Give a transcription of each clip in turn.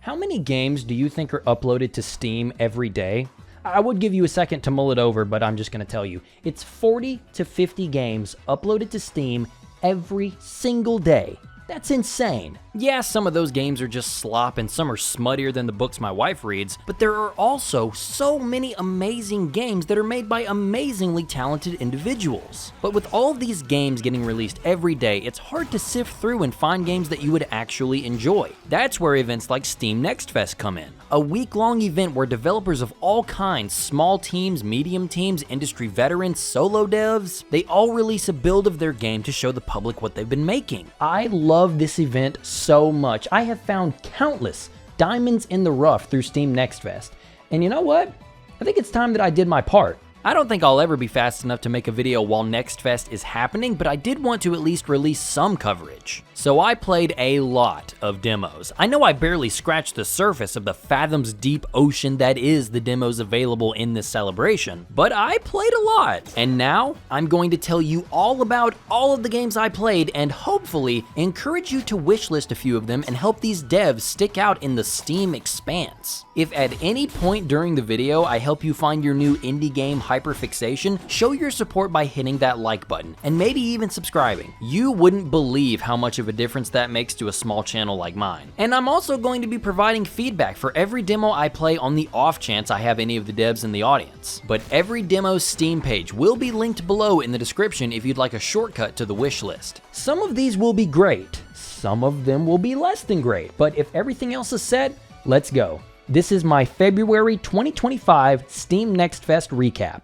How many games do you think are uploaded to Steam every day? I would give you a second to mull it over, but I'm just going to tell you. It's 40 to 50 games uploaded to Steam every single day. That's insane. Yeah, some of those games are just slop and some are smuttier than the books my wife reads, but there are also so many amazing games that are made by amazingly talented individuals. But with all of these games getting released every day, it's hard to sift through and find games that you would actually enjoy. That's where events like Steam Next Fest come in. A week-long event where developers of all kinds, small teams, medium teams, industry veterans, solo devs, they all release a build of their game to show the public what they've been making. I love this event so much. I have found countless diamonds in the rough through Steam Next Fest. And you know what? I think it's time that I did my part. I don't think I'll ever be fast enough to make a video while Next Fest is happening, but I did want to at least release some coverage. So I played a lot of demos. I know I barely scratched the surface of the fathoms deep ocean that is the demos available in this celebration, but I played a lot. And now I'm going to tell you all about all of the games I played and hopefully encourage you to wishlist a few of them and help these devs stick out in the Steam expanse. If at any point during the video I help you find your new indie game hyperfixation, show your support by hitting that like button and maybe even subscribing. You wouldn't believe how much of a difference that makes to a small channel like mine. And I'm also going to be providing feedback for every demo I play on the off chance I have any of the devs in the audience. But every demo's Steam page will be linked below in the description if you'd like a shortcut to the wish list. Some of these will be great, some of them will be less than great, but if everything else is said, let's go. This is my February 2025 Steam Next Fest recap.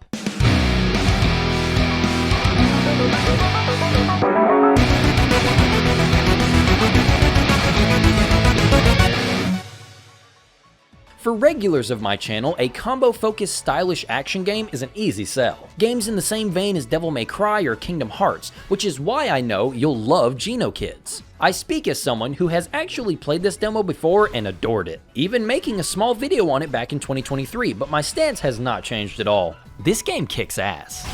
For regulars of my channel, a combo-focused stylish action game is an easy sell. Games in the same vein as Devil May Cry or Kingdom Hearts, which is why I know you'll love Genokids. I speak as someone who has actually played this demo before and adored it, even making a small video on it back in 2023, but my stance has not changed at all. This game kicks ass.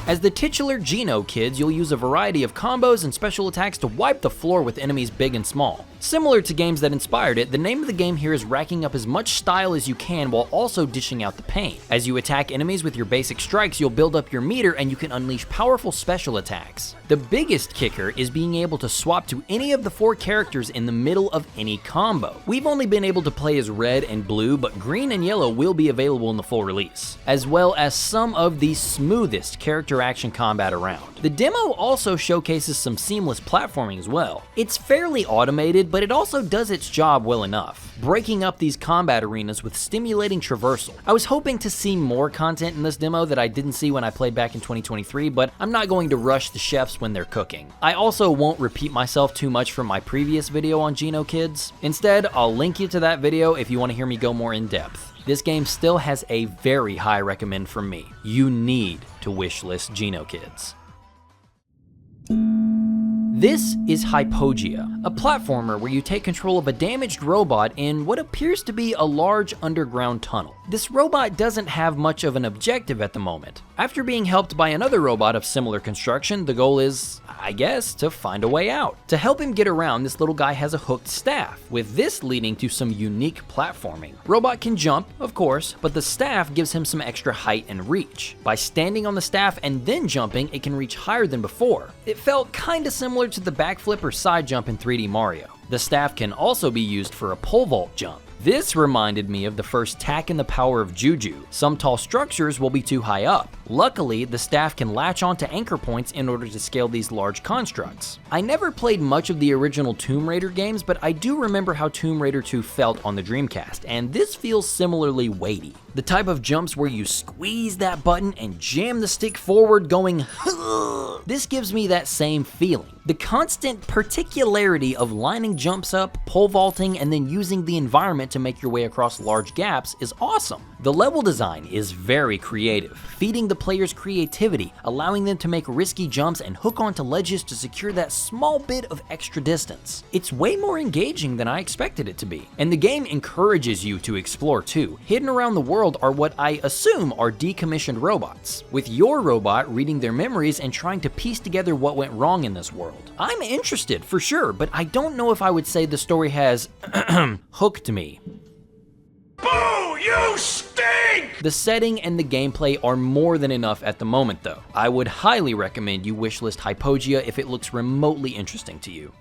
As the titular Genokids, you'll use a variety of combos and special attacks to wipe the floor with enemies big and small. Similar to games that inspired it, the name of the game here is racking up as much style as you can while also dishing out the pain. As you attack enemies with your basic strikes, you'll build up your meter and you can unleash powerful special attacks. The biggest kicker is being able to swap to any of the 4 characters in the middle of any combo. We've only been able to play as red and blue, but green and yellow will be available in the full release, as well as some of the smoothest character action combat around. The demo also showcases some seamless platforming as well. It's fairly automated, but it also does its job well enough, breaking up these combat arenas with stimulating traversal. I was hoping to see more content in this demo that I didn't see when I played back in 2023, but I'm not going to rush the chefs when they're cooking. I also won't repeat myself too much from my previous video on Genokids. Instead, I'll link you to that video if you want to hear me go more in depth. This game still has a very high recommend from me. You need to wishlist Genokids. This is Hypogea, a platformer where you take control of a damaged robot in what appears to be a large underground tunnel. This robot doesn't have much of an objective at the moment. After being helped by another robot of similar construction, the goal is, I guess, to find a way out. To help him get around, this little guy has a hooked staff, with this leading to some unique platforming. Robot can jump, of course, but the staff gives him some extra height and reach. By standing on the staff and then jumping, it can reach higher than before. It felt kinda similar to the backflip or side jump in 3D Mario. The staff can also be used for a pole vault jump. This reminded me of the first tack in the power of Juju. Some tall structures will be too high up. Luckily, the staff can latch onto anchor points in order to scale these large constructs. I never played much of the original Tomb Raider games, but I do remember how Tomb Raider 2 felt on the Dreamcast, and this feels similarly weighty. The type of jumps where you squeeze that button and jam the stick forward going, this gives me that same feeling. The constant particularity of lining jumps up, pole vaulting, and then using the environment to make your way across large gaps is awesome. The level design is very creative, feeding the player's creativity, allowing them to make risky jumps and hook onto ledges to secure that small bit of extra distance. It's way more engaging than I expected it to be, and the game encourages you to explore too. Hidden around the world are what I assume are decommissioned robots, with your robot reading their memories and trying to piece together what went wrong in this world. I'm interested for sure, but I don't know if I would say the story has hooked me. Boo! You stink! The setting and the gameplay are more than enough at the moment though. I would highly recommend you wishlist Hypogea if it looks remotely interesting to you.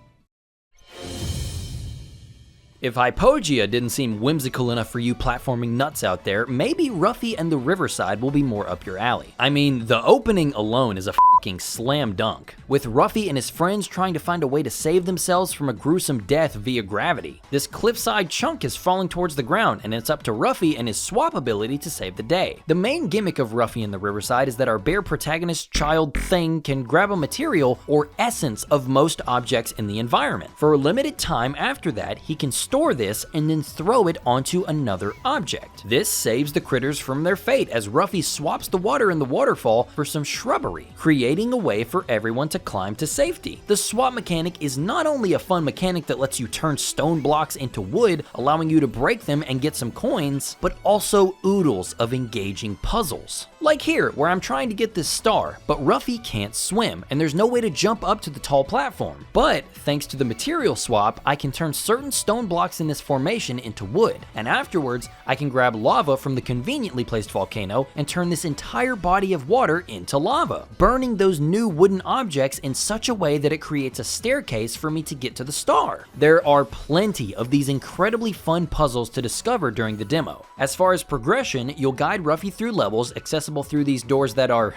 If Hypogea didn't seem whimsical enough for you platforming nuts out there, maybe Ruffy and the Riverside will be more up your alley. I mean, the opening alone is a fucking slam dunk, with Ruffy and his friends trying to find a way to save themselves from a gruesome death via gravity. This cliffside chunk is falling towards the ground, and it's up to Ruffy and his swap ability to save the day. The main gimmick of Ruffy and the Riverside is that our bear protagonist child thing can grab a material or essence of most objects in the environment. For a limited time after that, he can store this and then throw it onto another object. This saves the critters from their fate as Ruffy swaps the water in the waterfall for some shrubbery, creating a way for everyone to climb to safety. The swap mechanic is not only a fun mechanic that lets you turn stone blocks into wood, allowing you to break them and get some coins, but also oodles of engaging puzzles. Like here, where I'm trying to get this star, but Ruffy can't swim, and there's no way to jump up to the tall platform. But thanks to the material swap, I can turn certain stone blocks in this formation into wood, and afterwards, I can grab lava from the conveniently placed volcano and turn this entire body of water into lava, burning those new wooden objects in such a way that it creates a staircase for me to get to the star. There are plenty of these incredibly fun puzzles to discover during the demo. As far as progression, you'll guide Ruffy through levels accessible through these doors that are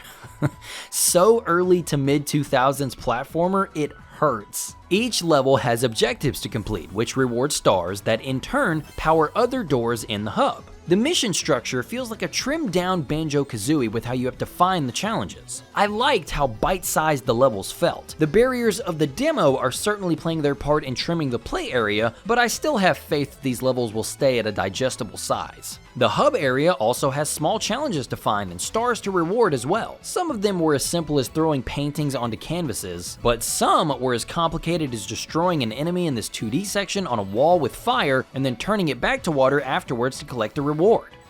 so early to mid-2000s platformer, it hurts. Each level has objectives to complete, which reward stars that in turn power other doors in the hub. The mission structure feels like a trimmed down Banjo-Kazooie with how you have to find the challenges. I liked how bite-sized the levels felt. The barriers of the demo are certainly playing their part in trimming the play area, but I still have faith that these levels will stay at a digestible size. The hub area also has small challenges to find and stars to reward as well. Some of them were as simple as throwing paintings onto canvases, but some were as complicated as destroying an enemy in this 2D section on a wall with fire and then turning it back to water afterwards to collect a reward.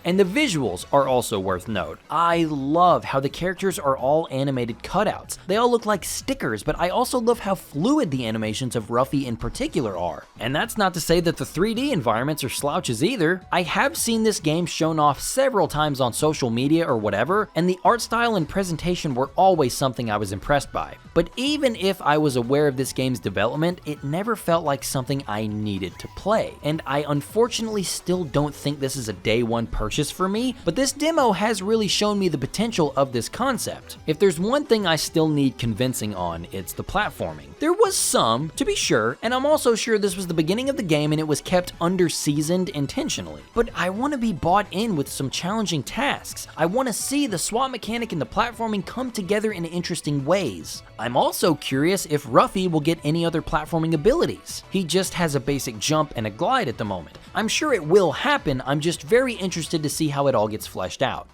And the visuals are also worth note. I love how the characters are all animated cutouts. They all look like stickers, but I also love how fluid the animations of Ruffy in particular are. And that's not to say that the 3D environments are slouches either. I have seen this game shown off several times on social media or whatever, and the art style and presentation were always something I was impressed by. But even if I was aware of this game's development, it never felt like something I needed to play. And I unfortunately still don't think this is a day one purchase for me, but this demo has really shown me the potential of this concept. If there's one thing I still need convincing on, it's the platforming. There was some, to be sure, and I'm also sure this was the beginning of the game and it was kept under-seasoned intentionally. But I want to be bought in with some challenging tasks. I want to see the swap mechanic and the platforming come together in interesting ways. I'm also curious if Ruffy will get any other platforming abilities. He just has a basic jump and a glide at the moment. I'm sure it will happen, I'm just very interested to see how it all gets fleshed out.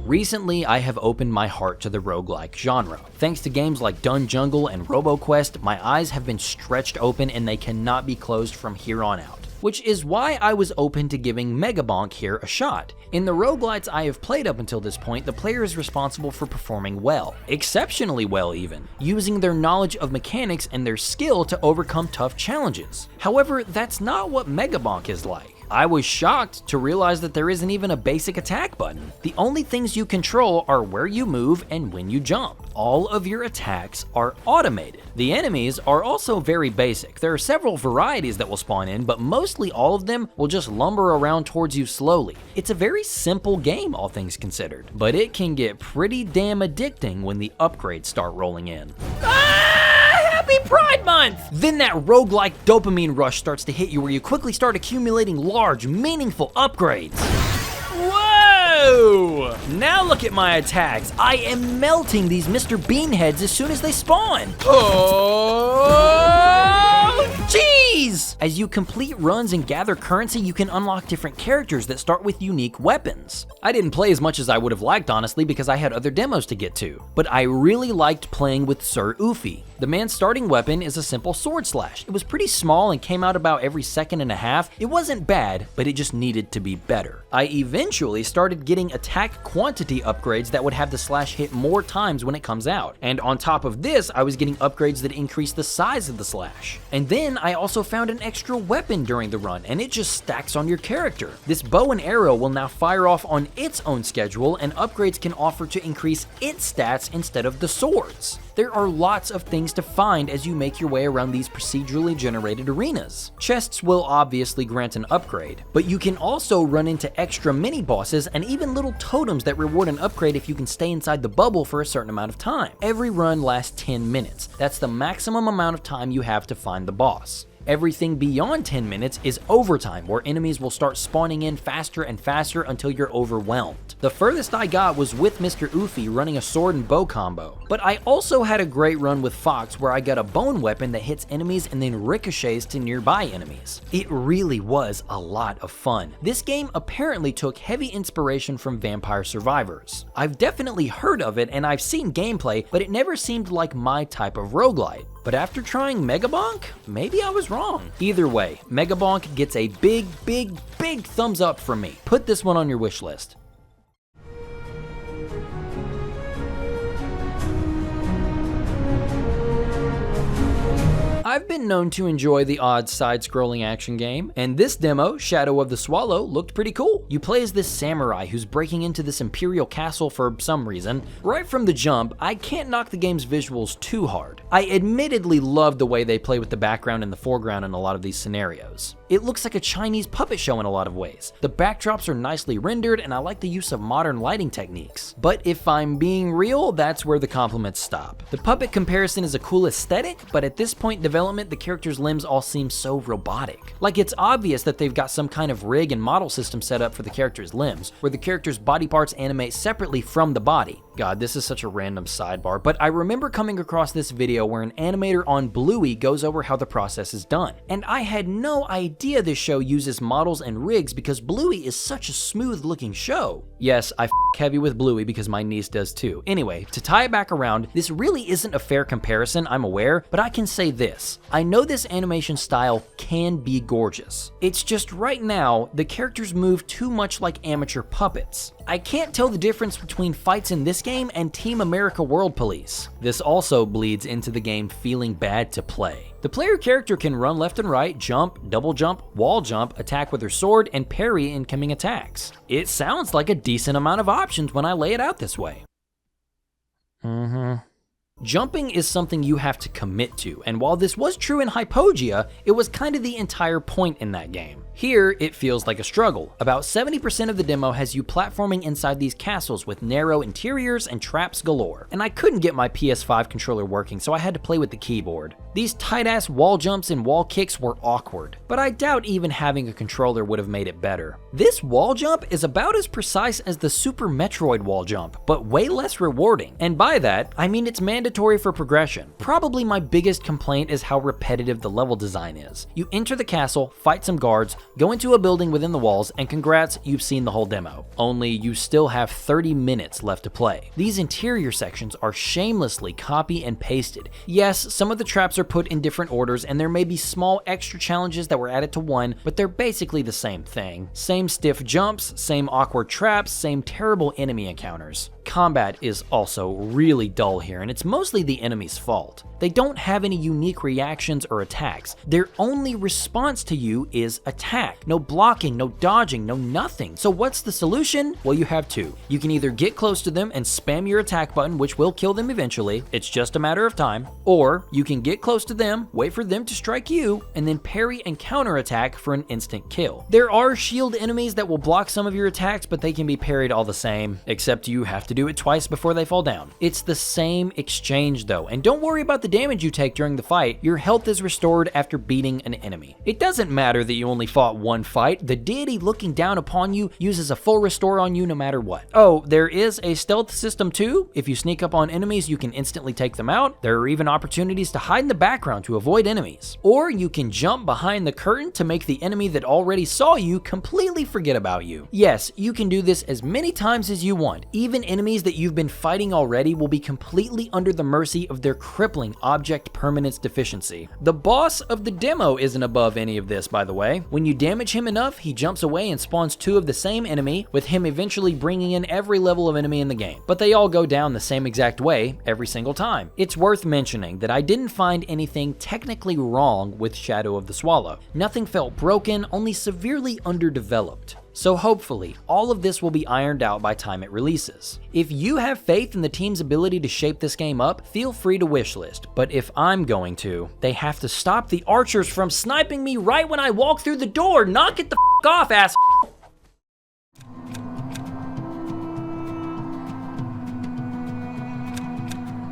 Recently, I have opened my heart to the roguelike genre. Thanks to games like Dun Jungle and RoboQuest, my eyes have been stretched open and they cannot be closed from here on out. Which is why I was open to giving Megabonk here a shot. In the roguelites I have played up until this point, the player is responsible for performing well, exceptionally well even, using their knowledge of mechanics and their skill to overcome tough challenges. However, that's not what Megabonk is like. I was shocked to realize that there isn't even a basic attack button. The only things you control are where you move and when you jump. All of your attacks are automated. The enemies are also very basic. There are several varieties that will spawn in, but mostly all of them will just lumber around towards you slowly. It's a very simple game, all things considered, but it can get pretty damn addicting when the upgrades start rolling in. Happy Pride Month! Then that roguelike dopamine rush starts to hit you where you quickly start accumulating large, meaningful upgrades. Whoa! Now look at my attacks. I am melting these Mr. Bean heads as soon as they spawn. Oh Jeez! As you complete runs and gather currency, you can unlock different characters that start with unique weapons. I didn't play as much as I would have liked, honestly, because I had other demos to get to, but I really liked playing with Sir Uffy. The man's starting weapon is a simple sword slash. It was pretty small and came out about every second and a half. It wasn't bad, but it just needed to be better. I eventually started getting attack quantity upgrades that would have the slash hit more times when it comes out. And on top of this, I was getting upgrades that increased the size of the slash. And then I also found an extra weapon during the run, and it just stacks on your character. This bow and arrow will now fire off on its own schedule, and upgrades can offer to increase its stats instead of the swords. There are lots of things to find as you make your way around these procedurally generated arenas. Chests will obviously grant an upgrade, but you can also run into extra mini-bosses and even little totems that reward an upgrade if you can stay inside the bubble for a certain amount of time. Every run lasts 10 minutes. That's the maximum amount of time you have to find the boss. Everything beyond 10 minutes is overtime, where enemies will start spawning in faster and faster until you're overwhelmed. The furthest I got was with Mr. Uffy running a sword and bow combo. But I also had a great run with Fox where I got a bone weapon that hits enemies and then ricochets to nearby enemies. It really was a lot of fun. This game apparently took heavy inspiration from Vampire Survivors. I've definitely heard of it and I've seen gameplay, but it never seemed like my type of roguelite. But after trying Megabonk, maybe I was wrong. Either way, Megabonk gets a big thumbs up from me. Put this one on your wish list. I've been known to enjoy the odd side-scrolling action game, and this demo, Shadow of the Swallow, looked pretty cool. You play as this samurai who's breaking into this Imperial castle for some reason. Right from the jump, I can't knock the game's visuals too hard. I admittedly love the way they play with the background and the foreground in a lot of these scenarios. It looks like a Chinese puppet show in a lot of ways. The backdrops are nicely rendered, and I like the use of modern lighting techniques. But if I'm being real, that's where the compliments stop. The puppet comparison is a cool aesthetic, but at this point in development, the character's limbs all seem so robotic. Like, it's obvious that they've got some kind of rig and model system set up for the character's limbs, where the character's body parts animate separately from the body. God, this is such a random sidebar, but I remember coming across this video where an animator on Bluey goes over how the process is done. And I had no idea this show uses models and rigs because Bluey is such a smooth looking show. Yes, I heavy with Bluey because my niece does too. Anyway, to tie it back around, this really isn't a fair comparison, I'm aware, but I can say this. I know this animation style can be gorgeous. It's just right now, the characters move too much like amateur puppets. I can't tell the difference between fights in this game and Team America World Police. This also bleeds into the game feeling bad to play. The player character can run left and right, jump, double jump, wall jump, attack with her sword, and parry incoming attacks. It sounds like a decent amount of options when I lay it out this way. Jumping is something you have to commit to, and while this was true in Hypogea, it was kind of the entire point in that game. Here, it feels like a struggle. About 70% of the demo has you platforming inside these castles with narrow interiors and traps galore. And I couldn't get my PS5 controller working, so I had to play with the keyboard. These tight-ass wall jumps and wall kicks were awkward, but I doubt even having a controller would have made it better. This wall jump is about as precise as the Super Metroid wall jump, but way less rewarding. And by that, I mean it's mandatory for progression. Probably my biggest complaint is how repetitive the level design is. You enter the castle, fight some guards, go into a building within the walls, and congrats, you've seen the whole demo. Only you still have 30 minutes left to play. These interior sections are shamelessly copy and pasted. Yes, some of the traps are put in different orders, and there may be small extra challenges that were added to one, but they're basically the same thing. Same stiff jumps, same awkward traps, same terrible enemy encounters. Combat is also really dull here, and it's mostly the enemy's fault. They don't have any unique reactions or attacks. Their only response to you is attack. No blocking, no dodging, no nothing. So what's the solution? Well, you have two. You can either get close to them and spam your attack button, which will kill them eventually. It's just a matter of time. Or you can get close to them, wait for them to strike you, and then parry and counterattack for an instant kill. There are shield enemies that will block some of your attacks, but they can be parried all the same, except you have to do do it twice before they fall down. It's the same exchange though, and don't worry about the damage you take during the fight. Your health is restored after beating an enemy. It doesn't matter that you only fought one fight. The deity looking down upon you uses a full restore on you no matter what. Oh, there is a stealth system too. If you sneak up on enemies, you can instantly take them out. There are even opportunities to hide in the background to avoid enemies. Or you can jump behind the curtain to make the enemy that already saw you completely forget about you. Yes, you can do this as many times as you want. Even enemies that you've been fighting already will be completely under the mercy of their crippling object permanence deficiency. The boss of the demo isn't above any of this, by the way. When you damage him enough, he jumps away and spawns two of the same enemy, with him eventually bringing in every level of enemy in the game. But they all go down the same exact way every single time. It's worth mentioning that I didn't find anything technically wrong with Shadow of the Swallow. Nothing felt broken, only severely underdeveloped. So hopefully, all of this will be ironed out by time it releases. If you have faith in the team's ability to shape this game up, feel free to wishlist, but if I'm going to, they have to stop the archers from sniping me right when I walk through the door. Knock it the f*** off, ass.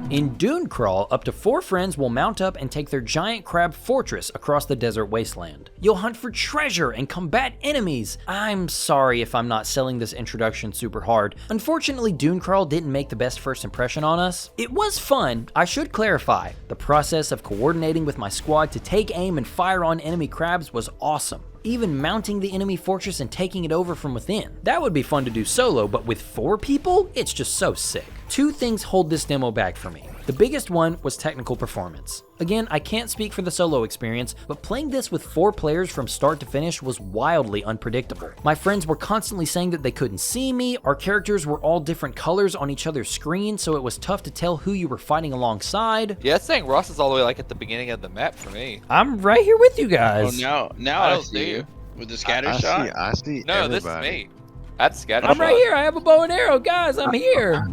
In Dunecrawl, up to 4 friends will mount up and take their giant crab fortress across the desert wasteland. You'll hunt for treasure and combat enemies. I'm sorry if I'm not selling this introduction super hard. Unfortunately, Dunecrawl didn't make the best first impression on us. It was fun. I should clarify, the process of coordinating with my squad to take aim and fire on enemy crabs was awesome. Even mounting the enemy fortress and taking it over from within. That would be fun to do solo, but with 4 people, it's just so sick. 2 things hold this demo back for me. The biggest one was technical performance. Again, I can't speak for the solo experience, but playing this with 4 players from start to finish was wildly unpredictable. My friends were constantly saying that they couldn't see me, our characters were all different colors on each other's screen, so it was tough to tell who you were fighting alongside. Yeah, it's saying Ross is all the way like at the beginning of the map for me. I'm right here with you guys. Oh, now I see you. With the scatter shot? I see No, everybody. this is me. That's scatter I'm shot. right here. I have a bow and arrow, guys. I'm here.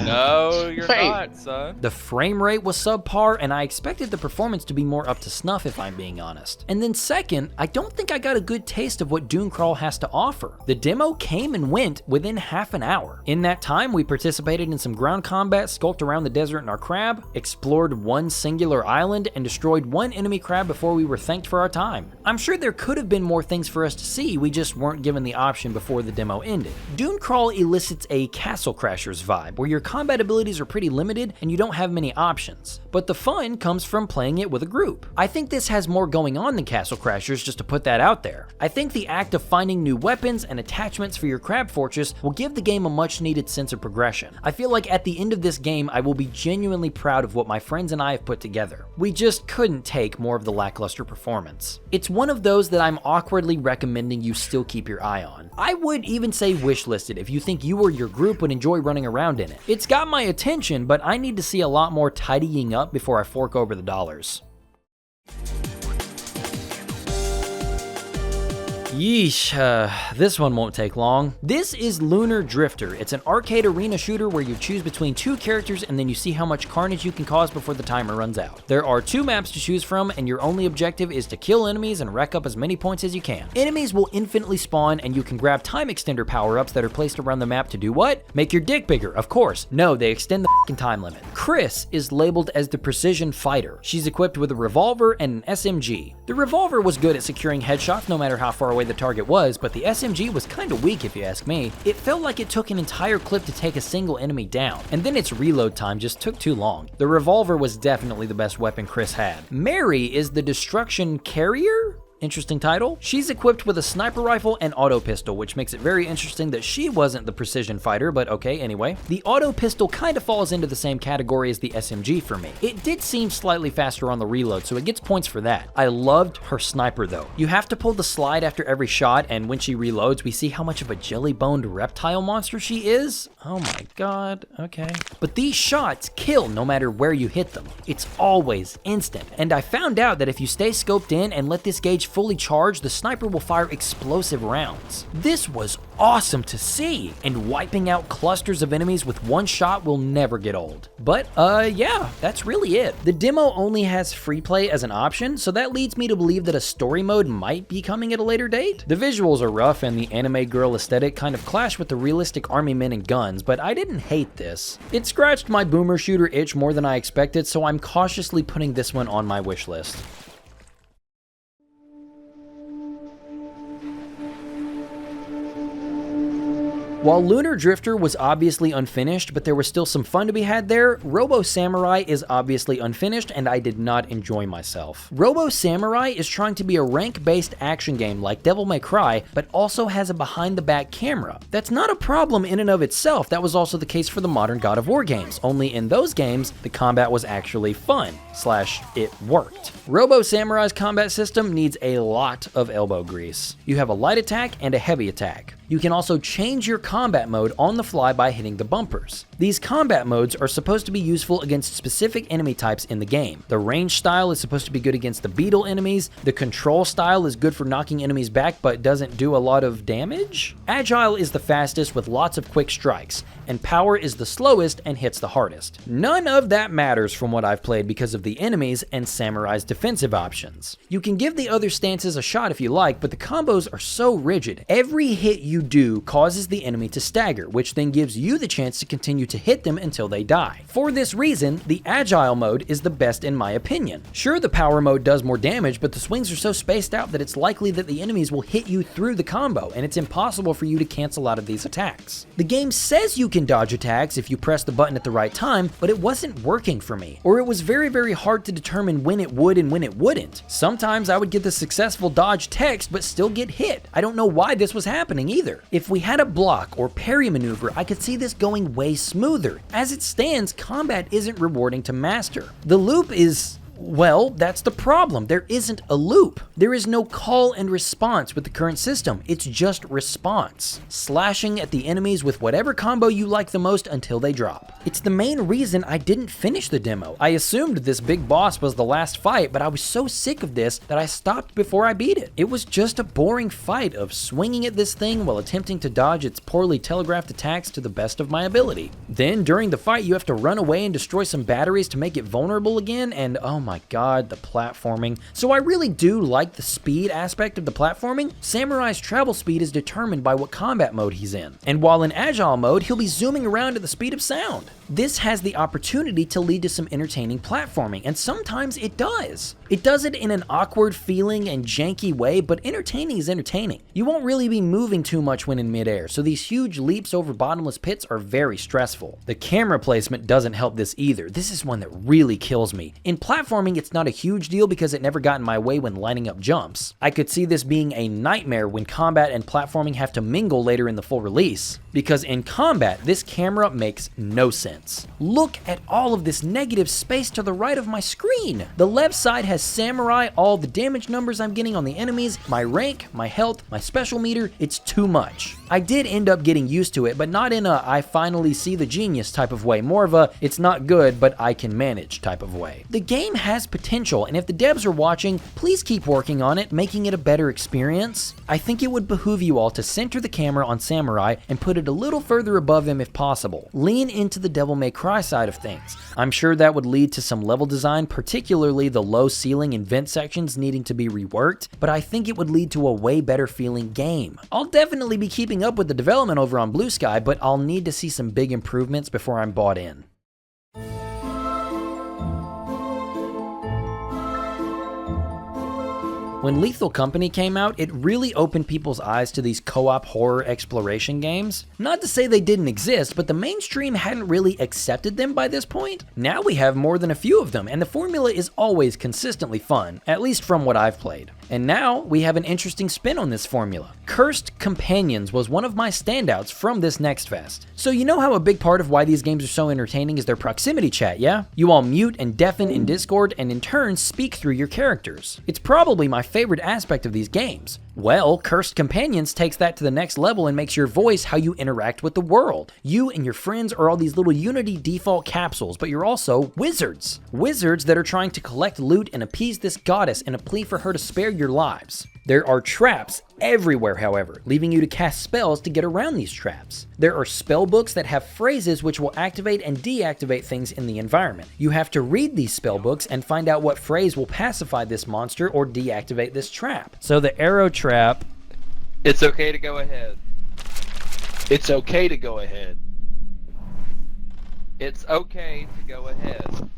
No, you're Wait. not, son. The frame rate was subpar, and I expected the performance to be more up to snuff if I'm being honest. And then second, I don't think I got a good taste of what Dunecrawl has to offer. The demo came and went within half an hour. In that time, we participated in some ground combat, skulked around the desert in our crab, explored one singular island, and destroyed one enemy crab before we were thanked for our time. I'm sure there could have been more things for us to see, we just weren't given the option before the demo ended. Dunecrawl elicits a Castle Crashers vibe, where your combat abilities are pretty limited and you don't have many options. But the fun comes from playing it with a group. I think this has more going on than Castle Crashers, just to put that out there. I think the act of finding new weapons and attachments for your crab fortress will give the game a much needed sense of progression. I feel like at the end of this game, I will be genuinely proud of what my friends and I have put together. We just couldn't take more of the lackluster performance. It's one of those that I'm awkwardly recommending you still keep your eye on. I would even say wishlisted if you think you or your group would enjoy running around in it. It's got my attention, but I need to see a lot more tidying up before I fork over the dollars. Yeesh, this one won't take long. This is Lunar Drifter. It's an arcade arena shooter where you choose between 2 characters and then you see how much carnage you can cause before the timer runs out. There are 2 maps to choose from, and your only objective is to kill enemies and rack up as many points as you can. Enemies will infinitely spawn, and you can grab time extender power-ups that are placed around the map to do what? Make your dick bigger, of course. No, they extend the f***ing time limit. Chris is labeled as the precision fighter. She's equipped with a revolver and an SMG. The revolver was good at securing headshots no matter how far away the target was, but the SMG was kinda weak if you ask me. It felt like it took an entire clip to take a single enemy down, and then its reload time just took too long. The revolver was definitely the best weapon Chris had. Mary is the destruction carrier? Interesting title. She's equipped with a sniper rifle and auto pistol, which makes it very interesting that she wasn't the precision fighter, but okay, anyway. The auto pistol kind of falls into the same category as the SMG for me. It did seem slightly faster on the reload, so it gets points for that. I loved her sniper though. You have to pull the slide after every shot, and when she reloads, we see how much of a jelly-boned reptile monster she is. Oh my god, okay. But these shots kill no matter where you hit them. It's always instant, and I found out that if you stay scoped in and let this gauge fully charged, the sniper will fire explosive rounds. This was awesome to see, and wiping out clusters of enemies with one shot will never get old. But yeah, that's really it. The demo only has free play as an option, so that leads me to believe that a story mode might be coming at a later date. The visuals are rough and the anime girl aesthetic kind of clash with the realistic army men and guns, but I didn't hate this. It scratched my boomer shooter itch more than I expected, so I'm cautiously putting this one on my wish list. While Lunar Drifter was obviously unfinished, but there was still some fun to be had there, RoboSamurai is obviously unfinished and I did not enjoy myself. RoboSamurai is trying to be a rank-based action game like Devil May Cry, but also has a behind-the-back camera. That's not a problem in and of itself, that was also the case for the modern God of War games, only in those games, the combat was actually fun, / it worked. RoboSamurai's combat system needs a lot of elbow grease. You have a light attack and a heavy attack. You can also change your combat mode on the fly by hitting the bumpers. These combat modes are supposed to be useful against specific enemy types in the game. The range style is supposed to be good against the beetle enemies, the control style is good for knocking enemies back but doesn't do a lot of damage. Agile is the fastest with lots of quick strikes, and power is the slowest and hits the hardest. None of that matters from what I've played because of the enemies and Samurai's defensive options. You can give the other stances a shot if you like, but the combos are so rigid. Every hit you do causes the enemy to stagger, which then gives you the chance to continue to hit them until they die. For this reason, the Agile mode is the best in my opinion. Sure, the power mode does more damage, but the swings are so spaced out that it's likely that the enemies will hit you through the combo, and it's impossible for you to cancel out of these attacks. The game says you can dodge attacks if you press the button at the right time, but it wasn't working for me, or it was very hard to determine when it would and when it wouldn't. Sometimes I would get the successful dodge text but still get hit. I don't know why this was happening either. If we had a block or parry maneuver, I could see this going way smoother. As it stands, combat isn't rewarding to master. The loop is... well, that's the problem. There isn't a loop. There is no call and response with the current system. It's just response. Slashing at the enemies with whatever combo you like the most until they drop. It's the main reason I didn't finish the demo. I assumed this big boss was the last fight, but I was so sick of this that I stopped before I beat it. It was just a boring fight of swinging at this thing while attempting to dodge its poorly telegraphed attacks to the best of my ability. Then, during the fight, you have to run away and destroy some batteries to make it vulnerable again, and oh my god, the platforming. So I really do like the speed aspect of the platforming. Samurai's travel speed is determined by what combat mode he's in. And while in Agile mode, he'll be zooming around at the speed of sound. This has the opportunity to lead to some entertaining platforming, and sometimes it does. It does it in an awkward feeling and janky way, but entertaining is entertaining. You won't really be moving too much when in midair, so these huge leaps over bottomless pits are very stressful. The camera placement doesn't help this either. This is one that really kills me. In platforming, it's not a huge deal because it never got in my way when lining up jumps. I could see this being a nightmare when combat and platforming have to mingle later in the full release, because in combat, this camera makes no sense. Look at all of this negative space to the right of my screen. The left side has Samurai, all the damage numbers I'm getting on the enemies, my rank, my health, my special meter. It's too much. I did end up getting used to it, but not in a I finally see the genius type of way, more of a it's not good but I can manage type of way. The game has potential, and if the devs are watching, please keep working on it, making it a better experience. I think it would behoove you all to center the camera on Samurai and put it a little further above him if possible. Lean into the Devil May Cry side of things. I'm sure that would lead to some level design, particularly the low ceiling and vent sections needing to be reworked, but I think it would lead to a way better feeling game. I'll definitely be keeping up with the development over on Blue Sky, but I'll need to see some big improvements before I'm bought in. When Lethal Company came out, it really opened people's eyes to these co-op horror exploration games. Not to say they didn't exist, but the mainstream hadn't really accepted them by this point. Now we have more than a few of them, and the formula is always consistently fun, at least from what I've played. And now we have an interesting spin on this formula. Cursed Companions was one of my standouts from this Next Fest. So you know how a big part of why these games are so entertaining is their proximity chat, yeah? You all mute and deafen in Discord and in turn speak through your characters. It's probably my favorite aspect of these games. Well, Cursed Companions takes that to the next level and makes your voice how you interact with the world. You and your friends are all these little Unity default capsules, but you're also wizards. Wizards that are trying to collect loot and appease this goddess in a plea for her to spare of your lives. There are traps everywhere, however, leaving you to cast spells to get around these traps. There are spell books that have phrases which will activate and deactivate things in the environment. You have to read these spell books and find out what phrase will pacify this monster or deactivate this trap. So the arrow trap... It's okay to go ahead. It's okay to go ahead. It's okay to go ahead.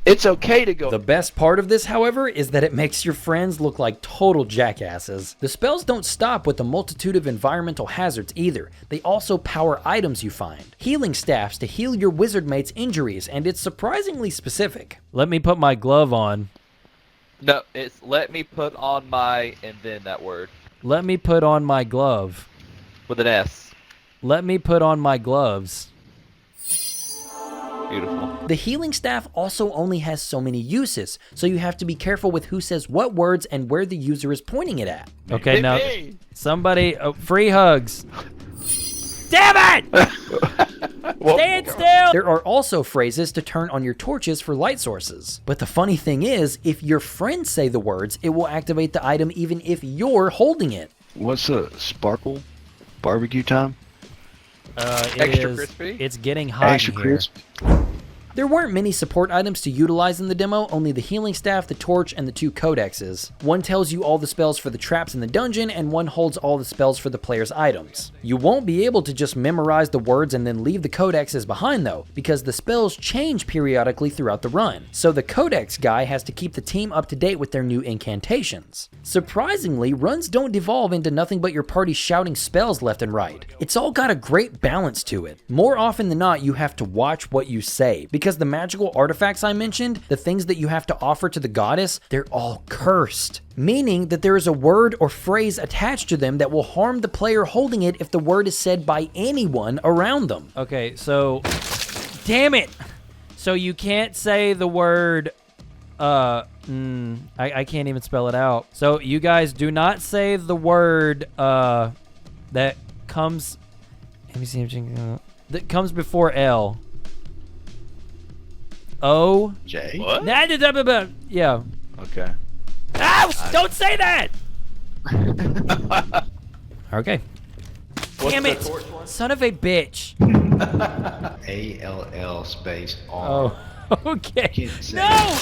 It's okay to go. The best part of this, however, is that it makes your friends look like total jackasses. The spells don't stop with the multitude of environmental hazards either. They also power items you find. Healing staffs to heal your wizard mates' injuries, and it's surprisingly specific. Let me put my glove on. No, it's let me put on my, and then that word. Let me put on my glove. With an S. Let me put on my gloves. Beautiful. The healing staff also only has so many uses, so you have to be careful with who says what words and where the user is pointing it at. Okay, now, somebody, free hugs. Damn it! Stand still! There are also phrases to turn on your torches for light sources. But the funny thing is, if your friends say the words, it will activate the item even if you're holding it. What's a sparkle? Barbecue time? Extra crispy? It's getting hot Extra in here. crispy. There weren't many support items to utilize in the demo, only the healing staff, the torch, and the 2 codexes. One tells you all the spells for the traps in the dungeon, and one holds all the spells for the player's items. You won't be able to just memorize the words and then leave the codexes behind though, because the spells change periodically throughout the run. So the codex guy has to keep the team up to date with their new incantations. Surprisingly, runs don't devolve into nothing but your party shouting spells left and right. It's all got a great balance to it. More often than not, you have to watch what you say, because the magical artifacts I mentioned, the things that you have to offer to the goddess, they're all cursed. Meaning that there is a word or phrase attached to them that will harm the player holding it if the word is said by anyone around them. Okay, so... Damn it! So you can't say the word... I can't even spell it out. So you guys do not say the word, that comes... Let me see if you can... That comes before L. O. J? What? Yeah. Okay. Ow! Don't say that! Okay. Damn it! Son of a bitch. A-L-L space R. Oh, okay. No!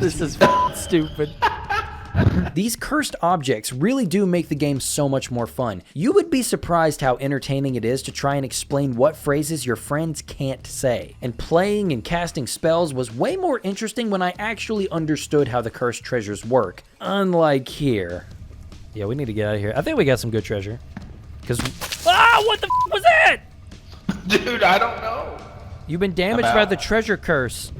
This is stupid. These cursed objects really do make the game so much more fun. You would be surprised how entertaining it is to try and explain what phrases your friends can't say. And playing and casting spells was way more interesting when I actually understood how the cursed treasures work. Unlike here. Yeah, we need to get out of here. I think we got some good treasure. Because... Ah! What the f was that? Dude, I don't know. You've been damaged by the treasure curse.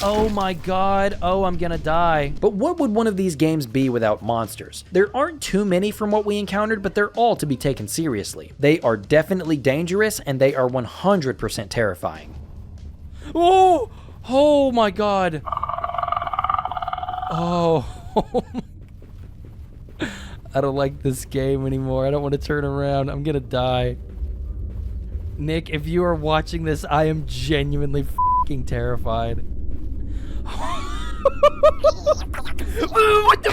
Oh my god, oh I'm gonna die. But what would one of these games be without monsters? There aren't too many from what we encountered, but they're all to be taken seriously. They are definitely dangerous, and they are 100% terrifying. Oh! Oh my god. Oh. I don't like this game anymore. I don't want to turn around. I'm gonna die. Nick, if you are watching this, I am genuinely f***ing terrified. What the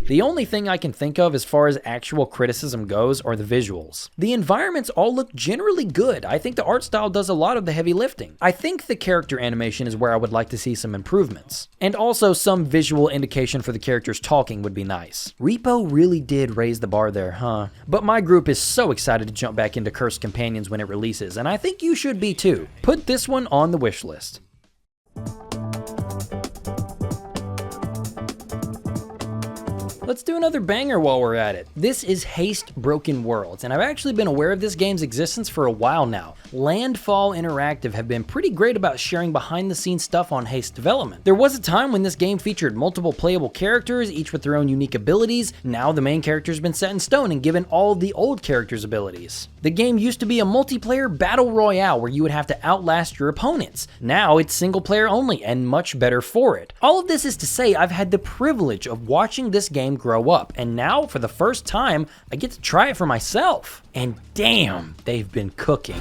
The only thing I can think of as far as actual criticism goes are the visuals. The environments all look generally good. I think the art style does a lot of the heavy lifting. I think the character animation is where I would like to see some improvements. And also some visual indication for the characters talking would be nice. Repo really did raise the bar there, huh? But my group is so excited to jump back into Cursed Companions when it releases, and I think you should be too. Put this one on the wish list. Let's do another banger while we're at it. This is HASTE Broken Worlds, and I've actually been aware of this game's existence for a while now. Landfall Interactive have been pretty great about sharing behind the scenes stuff on HASTE development. There was a time when this game featured multiple playable characters, each with their own unique abilities. Now the main character's been set in stone and given all of the old characters' abilities. The game used to be a multiplayer battle royale where you would have to outlast your opponents. Now it's single player only and much better for it. All of this is to say I've had the privilege of watching this game grow up, and now for the first time I get to try it for myself. And damn, they've been cooking.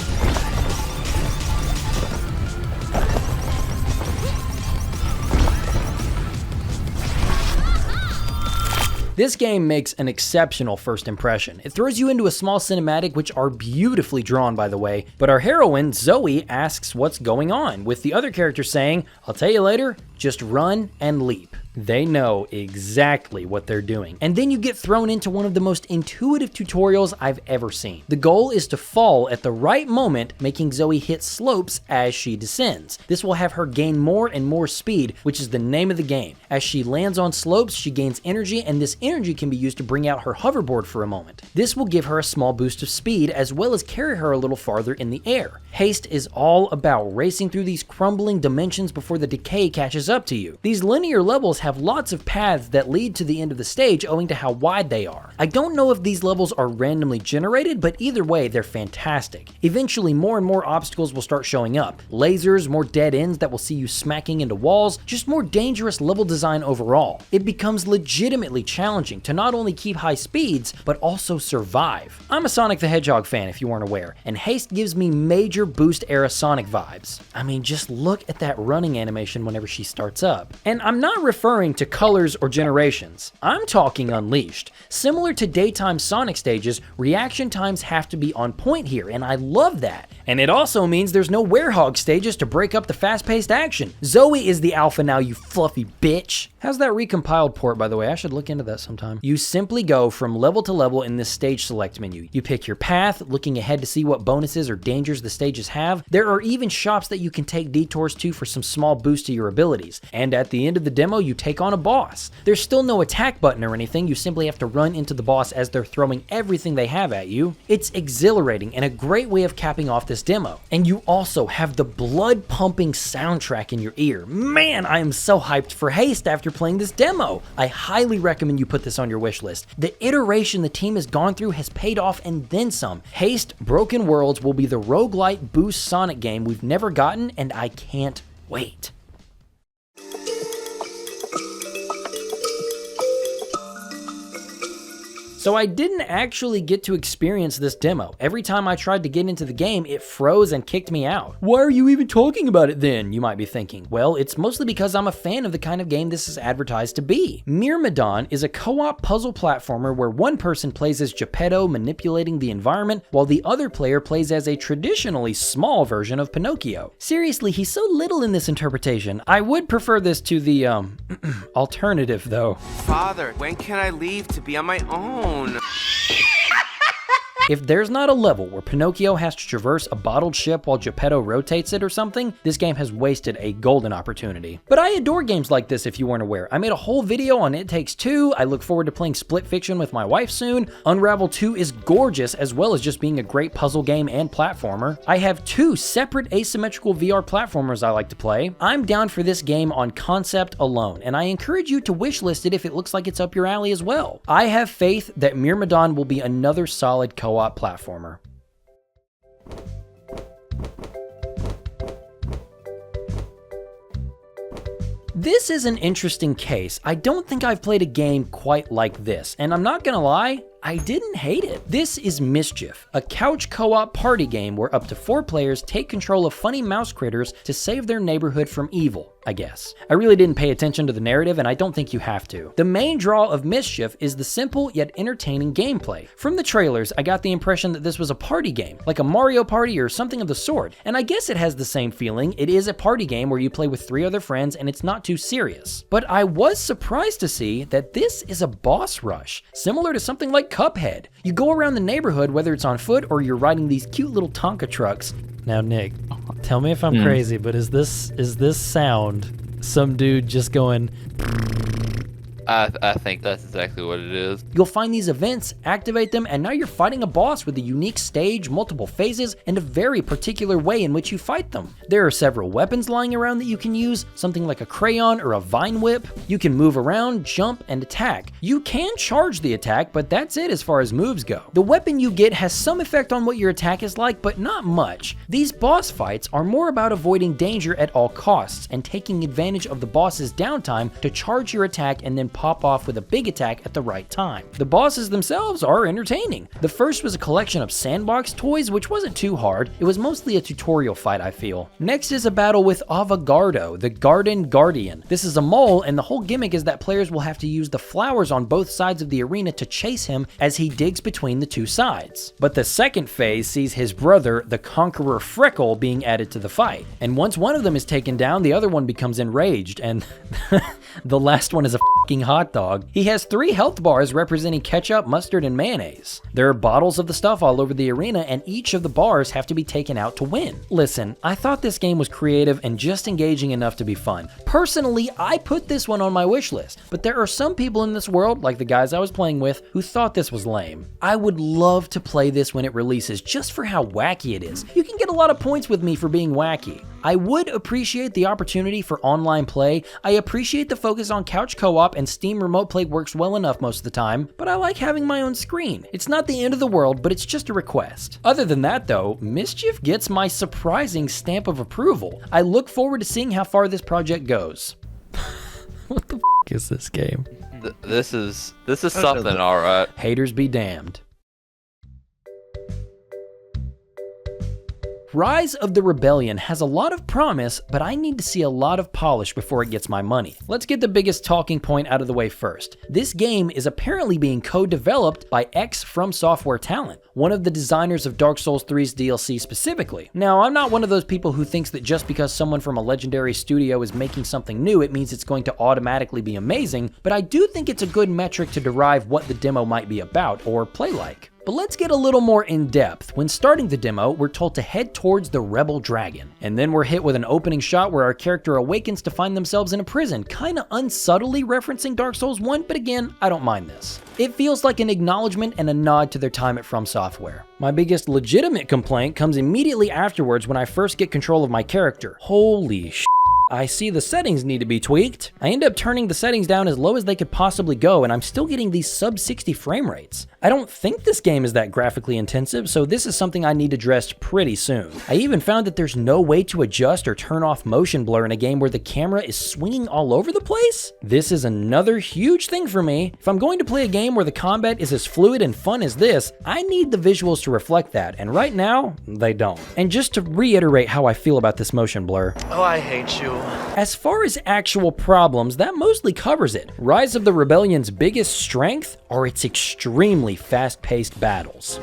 This game makes an exceptional first impression. It throws you into a small cinematic, which are beautifully drawn by the way, but our heroine, Zoe, asks what's going on, with the other character saying, "I'll tell you later, just run and leap." They know exactly what they're doing. And then you get thrown into one of the most intuitive tutorials I've ever seen. The goal is to fall at the right moment, making Zoe hit slopes as she descends. This will have her gain more and more speed, which is the name of the game. As she lands on slopes, she gains energy, and this energy can be used to bring out her hoverboard for a moment. This will give her a small boost of speed, as well as carry her a little farther in the air. Haste is all about racing through these crumbling dimensions before the decay catches up to you. These linear levels have lots of paths that lead to the end of the stage owing to how wide they are. I don't know if these levels are randomly generated, but either way, they're fantastic. Eventually, more and more obstacles will start showing up. Lasers, more dead ends that will see you smacking into walls, just more dangerous level design overall. It becomes legitimately challenging to not only keep high speeds, but also survive. I'm a Sonic the Hedgehog fan if you weren't aware, and Haste gives me major Boost era Sonic vibes. I mean, just look at that running animation whenever she starts up. And I'm not referring to colors or generations. I'm talking Unleashed. Similar to daytime Sonic stages, reaction times have to be on point here, and I love that. And it also means there's no werehog stages to break up the fast-paced action. Zoe is the alpha now, you fluffy bitch. How's that recompiled port, by the way? I should look into that sometime. You simply go from level to level in this stage select menu. You pick your path, looking ahead to see what bonuses or dangers the stages have. There are even shops that you can take detours to for some small boost to your abilities. And at the end of the demo, you take on a boss. There's still no attack button or anything, you simply have to run into the boss as they're throwing everything they have at you. It's exhilarating and a great way of capping off this demo. And you also have the blood-pumping soundtrack in your ear. Man, I am so hyped for Haste after playing this demo. I highly recommend you put this on your wish list. The iteration the team has gone through has paid off and then some. Haste Broken Worlds will be the roguelite boost Sonic game we've never gotten, and I can't wait. So I didn't actually get to experience this demo. Every time I tried to get into the game, it froze and kicked me out. Why are you even talking about it then, you might be thinking? Well, it's mostly because I'm a fan of the kind of game this is advertised to be. Myrmidon is a co-op puzzle platformer where one person plays as Geppetto manipulating the environment, while the other player plays as a traditionally small version of Pinocchio. Seriously, he's so little in this interpretation. I would prefer this to the, alternative though. Father, when can I leave to be on my own? If there's not a level where Pinocchio has to traverse a bottled ship while Geppetto rotates it or something, this game has wasted a golden opportunity. But I adore games like this if you weren't aware. I made a whole video on It Takes Two. I look forward to playing Split Fiction with my wife soon. Unravel 2 is gorgeous, as well as just being a great puzzle game and platformer. I have 2 separate asymmetrical VR platformers I like to play. I'm down for this game on concept alone, and I encourage you to wishlist it if it looks like it's up your alley as well. I have faith that Myrmidon will be another solid co-op platformer. This is an interesting case. I don't think I've played a game quite like this, and I'm not gonna lie, I didn't hate it. This is Mischief, a couch co-op party game where up to 4 players take control of funny mouse critters to save their neighborhood from evil, I guess. I really didn't pay attention to the narrative, and I don't think you have to. The main draw of Mischief is the simple yet entertaining gameplay. From the trailers, I got the impression that this was a party game, like a Mario Party or something of the sort, and I guess it has the same feeling. It is a party game where you play with 3 other friends and it's not too serious. But I was surprised to see that this is a boss rush, similar to something like Cuphead. You go around the neighborhood, whether it's on foot or you're riding these cute little Tonka trucks. Now, Nick, tell me if I'm crazy, but is this sound some dude just going? I think that's exactly what it is. You'll find these events, activate them, and now you're fighting a boss with a unique stage, multiple phases, and a very particular way in which you fight them. There are several weapons lying around that you can use, something like a crayon or a vine whip. You can move around, jump, and attack. You can charge the attack, but that's it as far as moves go. The weapon you get has some effect on what your attack is like, but not much. These boss fights are more about avoiding danger at all costs and taking advantage of the boss's downtime to charge your attack and then pop off with a big attack at the right time. The bosses themselves are entertaining. The first was a collection of sandbox toys, which wasn't too hard. It was mostly a tutorial fight, I feel. Next is a battle with Avogardo, the Garden Guardian. This is a mole, and the whole gimmick is that players will have to use the flowers on both sides of the arena to chase him as he digs between the two sides. But the second phase sees his brother, the Conqueror Freckle, being added to the fight. And once one of them is taken down, the other one becomes enraged, and the last one is a f***ing hot dog. He has 3 health bars representing ketchup, mustard, and mayonnaise. There are bottles of the stuff all over the arena, and each of the bars have to be taken out to win. Listen, I thought this game was creative and just engaging enough to be fun. Personally, I put this one on my wish list, but there are some people in this world, like the guys I was playing with, who thought this was lame. I would love to play this when it releases just for how wacky it is. You can get a lot of points with me for being wacky. I would appreciate the opportunity for online play. I appreciate the focus on couch co-op, and Steam Remote Play works well enough most of the time, but I like having my own screen. It's not the end of the world, but it's just a request. Other than that though, Mischief gets my surprising stamp of approval. I look forward to seeing how far this project goes. What the f*** is this game? This is something, alright. Haters be damned. Rise of the Rebellion has a lot of promise, but I need to see a lot of polish before it gets my money. Let's get the biggest talking point out of the way first. This game is apparently being co-developed by ex-From Software talent, one of the designers of Dark Souls 3's DLC specifically. Now, I'm not one of those people who thinks that just because someone from a legendary studio is making something new, it means it's going to automatically be amazing, but I do think it's a good metric to derive what the demo might be about or play like. But let's get a little more in depth. When starting the demo, we're told to head towards the Rebel Dragon. And then we're hit with an opening shot where our character awakens to find themselves in a prison, kinda unsubtly referencing Dark Souls 1, but again, I don't mind this. It feels like an acknowledgement and a nod to their time at From Software. My biggest legitimate complaint comes immediately afterwards when I first get control of my character. Holy shit. I see the settings need to be tweaked. I end up turning the settings down as low as they could possibly go, and I'm still getting these sub 60 frame rates. I don't think this game is that graphically intensive, so this is something I need addressed pretty soon. I even found that there's no way to adjust or turn off motion blur in a game where the camera is swinging all over the place. This is another huge thing for me. If I'm going to play a game where the combat is as fluid and fun as this, I need the visuals to reflect that, and right now, they don't. And just to reiterate how I feel about this motion blur. Oh, I hate you. As far as actual problems, that mostly covers it. Rise of the Rebellion's biggest strength are its extremely fast-paced battles.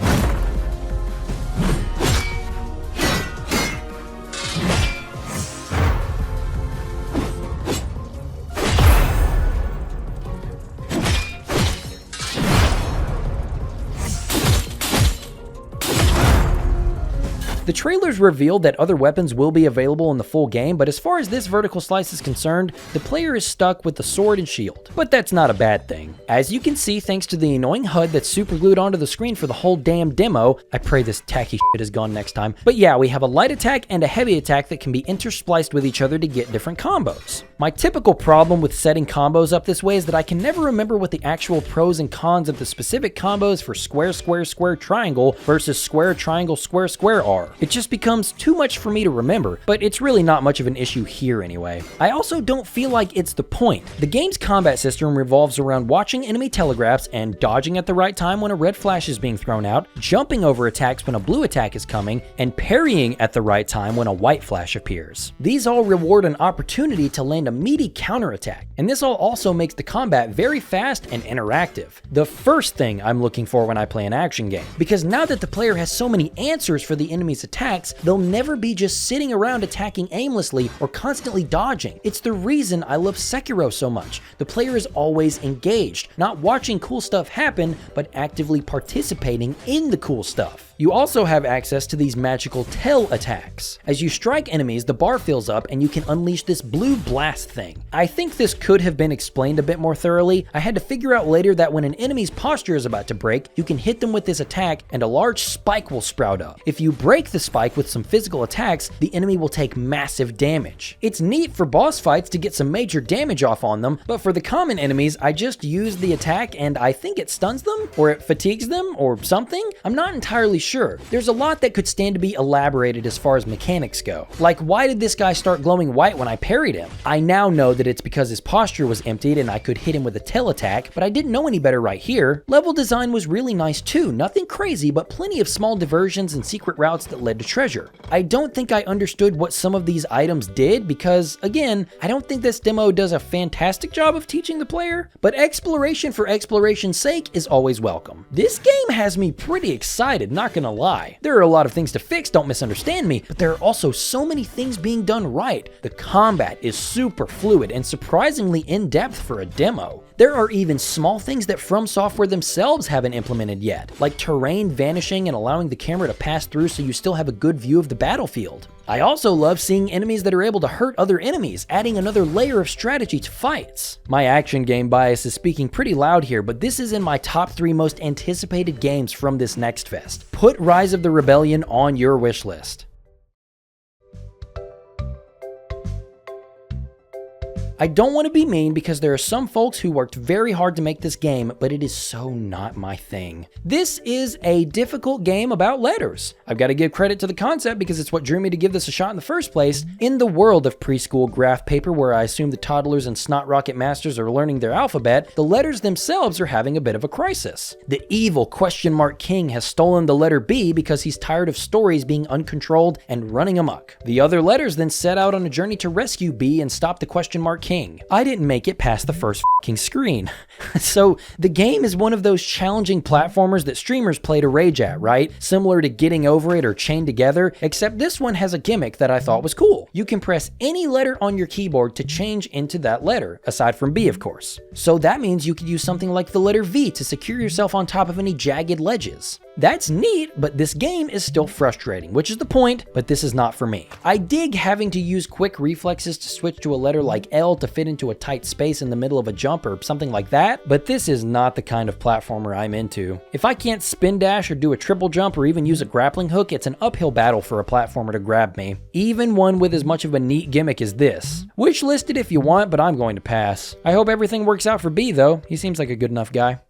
The trailers revealed that other weapons will be available in the full game, but as far as this vertical slice is concerned, the player is stuck with the sword and shield. But that's not a bad thing. As you can see, thanks to the annoying HUD that's super glued onto the screen for the whole damn demo, I pray this tacky shit is gone next time, but yeah, we have a light attack and a heavy attack that can be interspliced with each other to get different combos. My typical problem with setting combos up this way is that I can never remember what the actual pros and cons of the specific combos for square, square, square, triangle versus square, triangle, square, square are. It just becomes too much for me to remember, but it's really not much of an issue here anyway. I also don't feel like it's the point. The game's combat system revolves around watching enemy telegraphs and dodging at the right time when a red flash is being thrown out, jumping over attacks when a blue attack is coming, and parrying at the right time when a white flash appears. These all reward an opportunity to land a meaty counterattack, and this all also makes the combat very fast and interactive. The first thing I'm looking for when I play an action game, because now that the player has so many answers for the enemy's attacks, they'll never be just sitting around attacking aimlessly or constantly dodging. It's the reason I love Sekiro so much. The player is always engaged, not watching cool stuff happen, but actively participating in the cool stuff. You also have access to these magical tail attacks. As you strike enemies, the bar fills up and you can unleash this blue blast thing. I think this could have been explained a bit more thoroughly. I had to figure out later that when an enemy's posture is about to break, you can hit them with this attack and a large spike will sprout up. If you break the spike with some physical attacks, the enemy will take massive damage. It's neat for boss fights to get some major damage off on them, but for the common enemies, I just use the attack and I think it stuns them, or it fatigues them, or something? I'm not entirely sure, sure, there's a lot that could stand to be elaborated as far as mechanics go. Like, why did this guy start glowing white when I parried him? I now know that it's because his posture was emptied and I could hit him with a tail attack, but I didn't know any better right here. Level design was really nice too, nothing crazy, but plenty of small diversions and secret routes that led to treasure. I don't think I understood what some of these items did because, again, I don't think this demo does a fantastic job of teaching the player, but exploration for exploration's sake is always welcome. This game has me pretty excited, not gonna lie. There are a lot of things to fix, don't misunderstand me, but there are also so many things being done right. The combat is super fluid and surprisingly in-depth for a demo. There are even small things that From Software themselves haven't implemented yet, like terrain vanishing and allowing the camera to pass through so you still have a good view of the battlefield. I also love seeing enemies that are able to hurt other enemies, adding another layer of strategy to fights. My action game bias is speaking pretty loud here, but this is in my top 3 most anticipated games from this Next Fest. Put Rise of the Rebellion on your wish list. I don't want to be mean because there are some folks who worked very hard to make this game, but it is so not my thing. This is a difficult game about letters. I've got to give credit to the concept because it's what drew me to give this a shot in the first place. In the world of preschool graph paper where I assume the toddlers and snot rocket masters are learning their alphabet, the letters themselves are having a bit of a crisis. The evil question mark king has stolen the letter B because he's tired of stories being uncontrolled and running amok. The other letters then set out on a journey to rescue B and stop the question mark king. I didn't make it past the first f***ing screen. So the game is one of those challenging platformers that streamers play to rage at, right? Similar to Getting Over It or Chained Together, except this one has a gimmick that I thought was cool. You can press any letter on your keyboard to change into that letter, aside from B of course. So that means you could use something like the letter V to secure yourself on top of any jagged ledges. That's neat, but this game is still frustrating, which is the point, but this is not for me. I dig having to use quick reflexes to switch to a letter like L to fit into a tight space in the middle of a jump or something like that, but this is not the kind of platformer I'm into. If I can't spin dash or do a triple jump or even use a grappling hook, it's an uphill battle for a platformer to grab me. Even one with as much of a neat gimmick as this. Wish listed if you want, but I'm going to pass. I hope everything works out for B though. He seems like a good enough guy.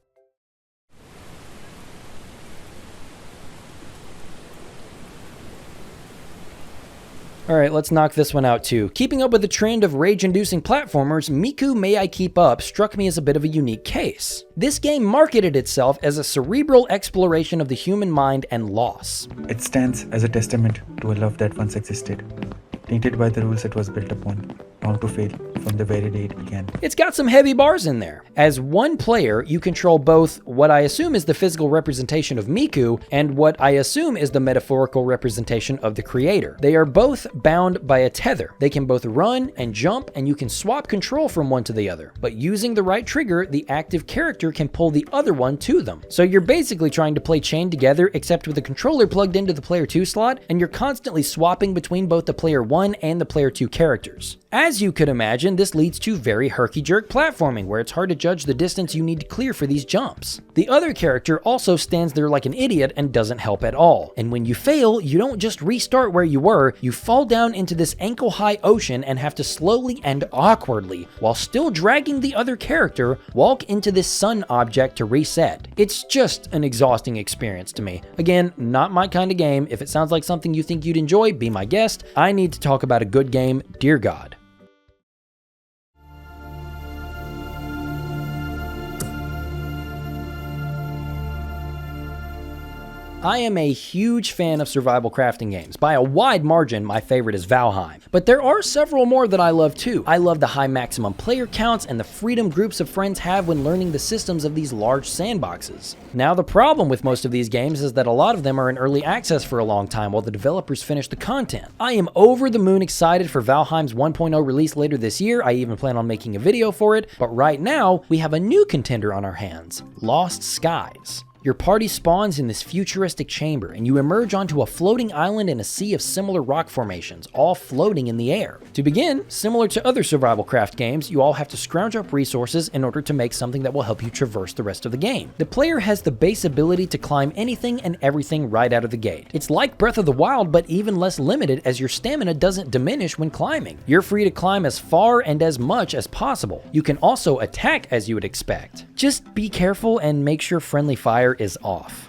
Alright, let's knock this one out too. Keeping up with the trend of rage-inducing platformers, Miku May I Keep Up struck me as a bit of a unique case. This game marketed itself as a cerebral exploration of the human mind and loss. It stands as a testament to a love that once existed, tainted by the rules it was built upon, bound to fail from the very day it began. It's got some heavy bars in there. As one player, you control both what I assume is the physical representation of Miku and what I assume is the metaphorical representation of the creator. They are both bound by a tether. They can both run and jump, and you can swap control from one to the other. But using the right trigger, the active character can pull the other one to them. So you're basically trying to play Chained Together, except with the controller plugged into the player 2 slot, and you're constantly swapping between both the player 1 and the player 2 characters. As you could imagine, this leads to very herky-jerk platforming, where it's hard to judge the distance you need to clear for these jumps. The other character also stands there like an idiot and doesn't help at all. And when you fail, you don't just restart where you were, you fall down into this ankle-high ocean and have to slowly and awkwardly, while still dragging the other character, walk into this sun object to reset. It's just an exhausting experience to me. Again, not my kind of game. If it sounds like something you think you'd enjoy, be my guest. I need to talk about a good game, dear God. I am a huge fan of survival crafting games. By a wide margin, my favorite is Valheim. But there are several more that I love too. I love the high maximum player counts and the freedom groups of friends have when learning the systems of these large sandboxes. Now, the problem with most of these games is that a lot of them are in early access for a long time while the developers finish the content. I am over the moon excited for Valheim's 1.0 release later this year. I even plan on making a video for it. But right now, we have a new contender on our hands, Lost Skies. Your party spawns in this futuristic chamber, and you emerge onto a floating island in a sea of similar rock formations, all floating in the air. To begin, similar to other survival craft games, you all have to scrounge up resources in order to make something that will help you traverse the rest of the game. The player has the base ability to climb anything and everything right out of the gate. It's like Breath of the Wild, but even less limited, as your stamina doesn't diminish when climbing. You're free to climb as far and as much as possible. You can also attack as you would expect. Just be careful and make sure friendly fire glider is off.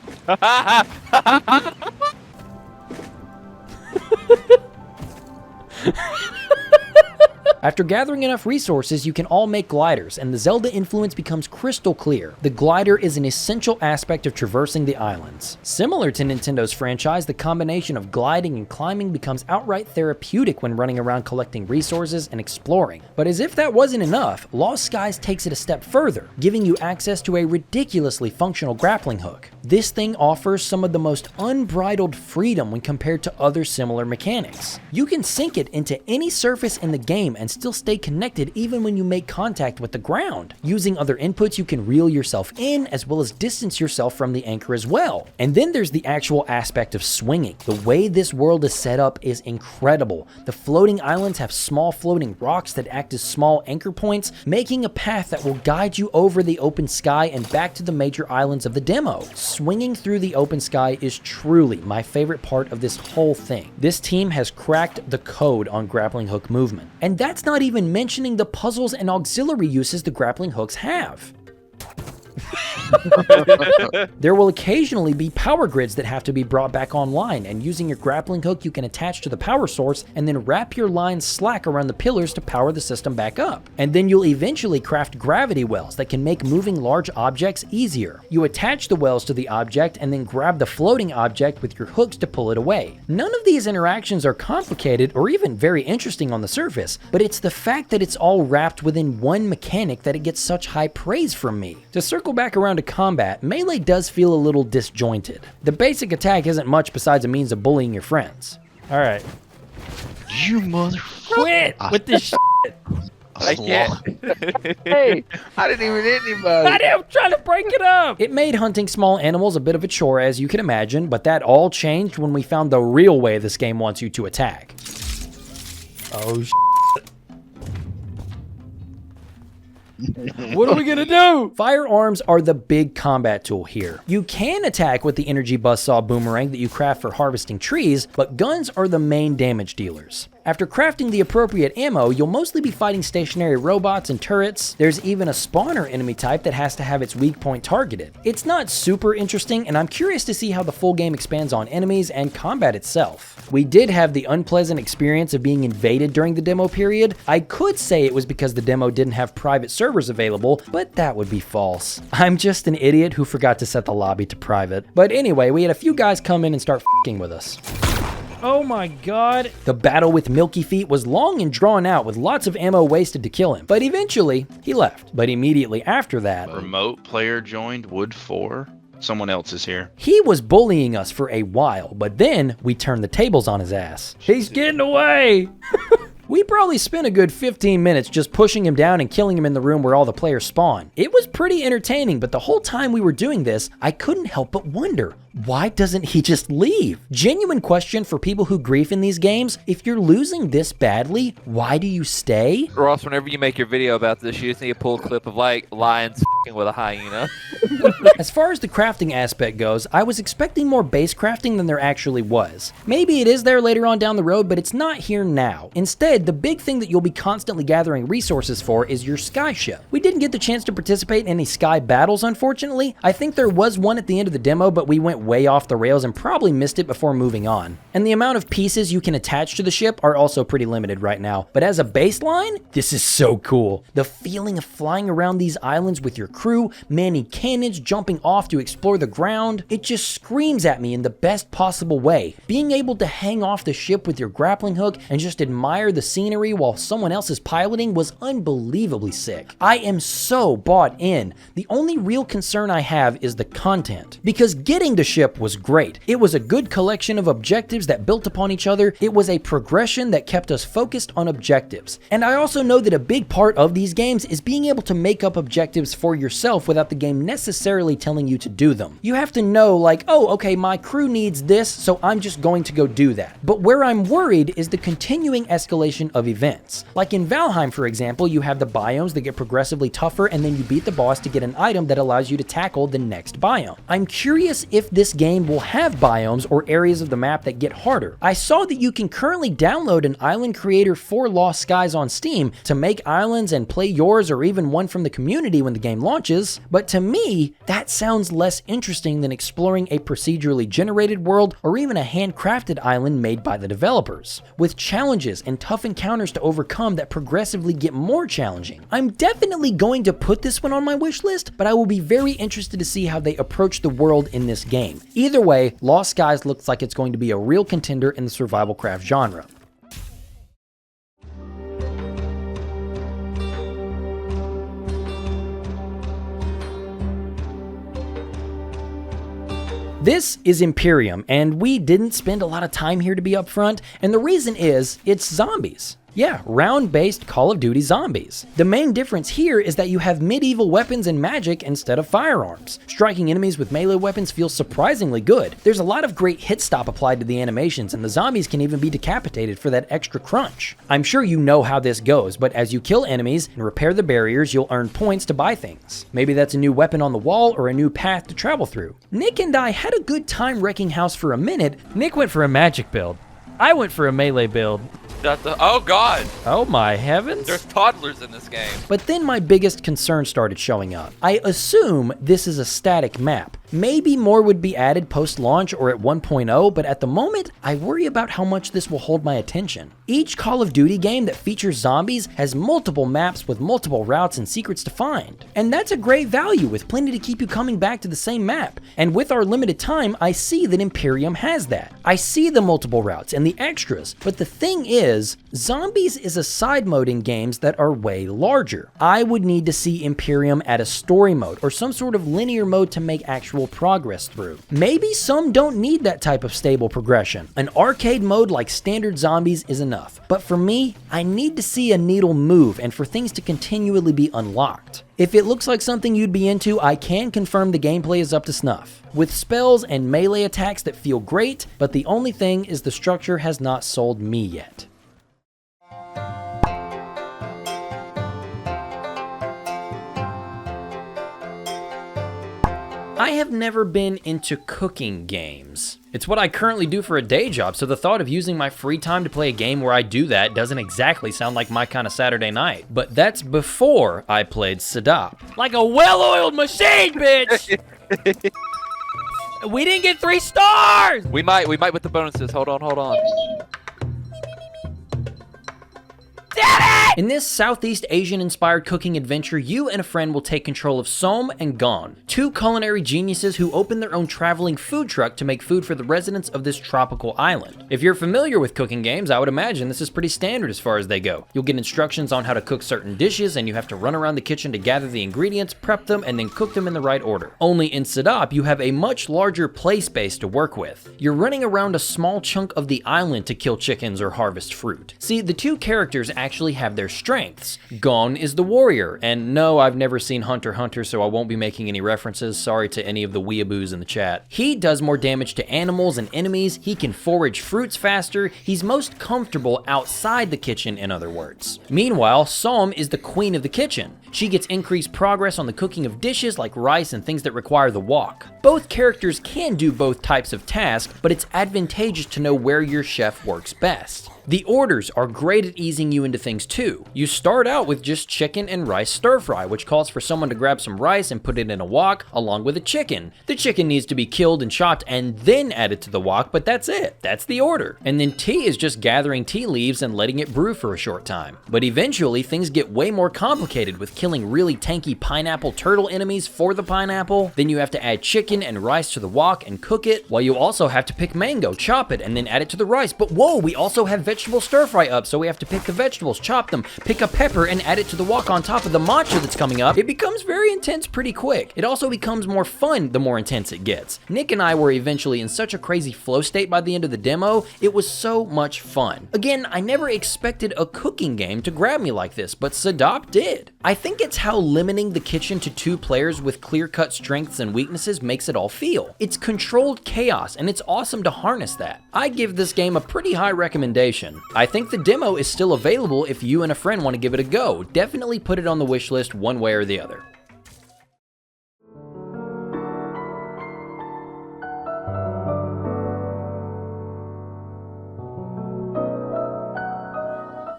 After gathering enough resources, you can all make gliders, and the Zelda influence becomes crystal clear. The glider is an essential aspect of traversing the islands. Similar to Nintendo's franchise, the combination of gliding and climbing becomes outright therapeutic when running around collecting resources and exploring. But as if that wasn't enough, Lost Skies takes it a step further, giving you access to a ridiculously functional grappling hook. This thing offers some of the most unbridled freedom when compared to other similar mechanics. You can sink it into any surface in the game and still stay connected even when you make contact with the ground. Using other inputs, you can reel yourself in as well as distance yourself from the anchor as well. And then there's the actual aspect of swinging. The way this world is set up is incredible. The floating islands have small floating rocks that act as small anchor points, making a path that will guide you over the open sky and back to the major islands of the demo. Swinging through the open sky is truly my favorite part of this whole thing. This team has cracked the code on grappling hook movement. And that's not even mentioning the puzzles and auxiliary uses the grappling hooks have. There will occasionally be power grids that have to be brought back online, and using your grappling hook you can attach to the power source and then wrap your lines slack around the pillars to power the system back up. And then you'll eventually craft gravity wells that can make moving large objects easier. You attach the wells to the object and then grab the floating object with your hooks to pull it away. None of these interactions are complicated or even very interesting on the surface, but it's the fact that it's all wrapped within one mechanic that it gets such high praise from me. To circle back around to combat, Melee does feel a little disjointed. The basic attack isn't much besides a means of bullying your friends. Alright. You mother... Quit with this shit! I can't. Hey, I didn't even hit anybody. I'm trying to break it up! It made hunting small animals a bit of a chore, as you can imagine, but that all changed when we found the real way this game wants you to attack. Oh, shit. What are we gonna do? Firearms are the big combat tool here. You can attack with the energy buzzsaw boomerang that you craft for harvesting trees, but guns are the main damage dealers. After crafting the appropriate ammo, you'll mostly be fighting stationary robots and turrets. There's even a spawner enemy type that has to have its weak point targeted. It's not super interesting, and I'm curious to see how the full game expands on enemies and combat itself. We did have the unpleasant experience of being invaded during the demo period. I could say it was because the demo didn't have private servers available, but that would be false. I'm just an idiot who forgot to set the lobby to private. But anyway, we had a few guys come in and start f***ing with us. Oh my god. The battle with Milky Feet was long and drawn out with lots of ammo wasted to kill him, but eventually he left. But immediately after that, remote player joined Wood 4. Someone else is here. He was bullying us for a while, but then we turned the tables on his ass. He's getting away. We probably spent a good 15 minutes just pushing him down and killing him in the room where all the players spawn. It was pretty entertaining, but the whole time we were doing this, I couldn't help but wonder, why doesn't he just leave? Genuine question for people who grief in these games, if you're losing this badly, why do you stay? Ross, whenever you make your video about this, you just need to pull a clip of like lions f***ing with a hyena. As far as the crafting aspect goes, I was expecting more base crafting than there actually was. Maybe it is there later on down the road, but it's not here now. Instead, the big thing that you'll be constantly gathering resources for is your sky ship. We didn't get the chance to participate in any sky battles, unfortunately. I think there was one at the end of the demo, but we went way off the rails and probably missed it before moving on. And the amount of pieces you can attach to the ship are also pretty limited right now. But as a baseline, this is so cool. The feeling of flying around these islands with your crew, manning cannons, jumping off to explore the ground, it just screams at me in the best possible way. Being able to hang off the ship with your grappling hook and just admire the scenery while someone else is piloting was unbelievably sick. I am so bought in. The only real concern I have is the content, because getting the ship was great. It was a good collection of objectives that built upon each other. It was a progression that kept us focused on objectives. And I also know that a big part of these games is being able to make up objectives for yourself without the game necessarily telling you to do them. You have to know, like, oh, okay, my crew needs this, so I'm just going to go do that. But where I'm worried is the continuing escalation of events. Like in Valheim, for example, you have the biomes that get progressively tougher, and then you beat the boss to get an item that allows you to tackle the next biome. I'm curious if this this game will have biomes or areas of the map that get harder. I saw that you can currently download an island creator for Lost Skies on Steam to make islands and play yours or even one from the community when the game launches, but to me, that sounds less interesting than exploring a procedurally generated world or even a handcrafted island made by the developers, with challenges and tough encounters to overcome that progressively get more challenging. I'm definitely going to put this one on my wish list, but I will be very interested to see how they approach the world in this game. Either way, Lost Skies looks like it's going to be a real contender in the survival craft genre. This is Imperium, and we didn't spend a lot of time here to be upfront, and the reason is, it's zombies. Yeah, round-based Call of Duty zombies. The main difference here is that you have medieval weapons and magic instead of firearms. Striking enemies with melee weapons feels surprisingly good. There's a lot of great hit stop applied to the animations, and the zombies can even be decapitated for that extra crunch. I'm sure you know how this goes, but as you kill enemies and repair the barriers, you'll earn points to buy things. Maybe that's a new weapon on the wall or a new path to travel through. Nick and I had a good time wrecking house for a minute. Nick went for a magic build. I went for a melee build. Oh god! Oh my heavens! There's toddlers in this game. But then my biggest concern started showing up. I assume this is a static map. Maybe more would be added post-launch or at 1.0, but at the moment, I worry about how much this will hold my attention. Each Call of Duty game that features zombies has multiple maps with multiple routes and secrets to find. And that's a great value with plenty to keep you coming back to the same map. And with our limited time, I see that Imperium has that. I see the multiple routes and the extras, but the thing is, zombies is a side mode in games that are way larger. I would need to see Imperium add a story mode or some sort of linear mode to make actual progress through. Maybe some don't need that type of stable progression. An arcade mode like standard zombies is enough. But for me, I need to see a needle move and for things to continually be unlocked. If it looks like something you'd be into, I can confirm the gameplay is up to snuff, with spells and melee attacks that feel great, but the only thing is the structure has not sold me yet. I have never been into cooking games. It's what I currently do for a day job, so the thought of using my free time to play a game where I do that doesn't exactly sound like my kind of Saturday night. But that's before I played SEDAP. Like a well-oiled machine, bitch! We didn't get 3 stars! We might with the bonuses. Hold on. In this Southeast Asian-inspired cooking adventure, you and a friend will take control of Som and Gon, 2 culinary geniuses who open their own traveling food truck to make food for the residents of this tropical island. If you're familiar with cooking games, I would imagine this is pretty standard as far as they go. You'll get instructions on how to cook certain dishes, and you have to run around the kitchen to gather the ingredients, prep them, and then cook them in the right order. Only in SEDAP, you have a much larger play space to work with. You're running around a small chunk of the island to kill chickens or harvest fruit. See, the 2 characters actually have their strengths. Gon is the warrior, and no, I've never seen Hunter x Hunter, so I won't be making any references. Sorry to any of the weeaboos in the chat. He does more damage to animals and enemies, he can forage fruits faster, he's most comfortable outside the kitchen, in other words. Meanwhile, Som is the queen of the kitchen. She gets increased progress on the cooking of dishes like rice and things that require the wok. Both characters can do both types of tasks, but it's advantageous to know where your chef works best. The orders are great at easing you into things too. You start out with just chicken and rice stir fry, which calls for someone to grab some rice and put it in a wok along with a chicken. The chicken needs to be killed and chopped and then added to the wok, but that's it. That's the order. And then tea is just gathering tea leaves and letting it brew for a short time. But eventually things get way more complicated with killing really tanky pineapple turtle enemies for the pineapple. Then you have to add chicken and rice to the wok and cook it, while you also have to pick mango, chop it, and then add it to the rice. But whoa, we also have vegetable stir fry up, so we have to pick the vegetables, chop them, pick a pepper, and add it to the wok on top of the matcha that's coming up. It becomes very intense pretty quick. It also becomes more fun the more intense it gets. Nick and I were eventually in such a crazy flow state by the end of the demo, it was so much fun. Again, I never expected a cooking game to grab me like this, but SEDAP did. I think it's how limiting the kitchen to 2 players with clear-cut strengths and weaknesses makes it all feel. It's controlled chaos, and it's awesome to harness that. I give this game a pretty high recommendation. I think the demo is still available if you and a friend want to give it a go. Definitely put it on the wish list one way or the other.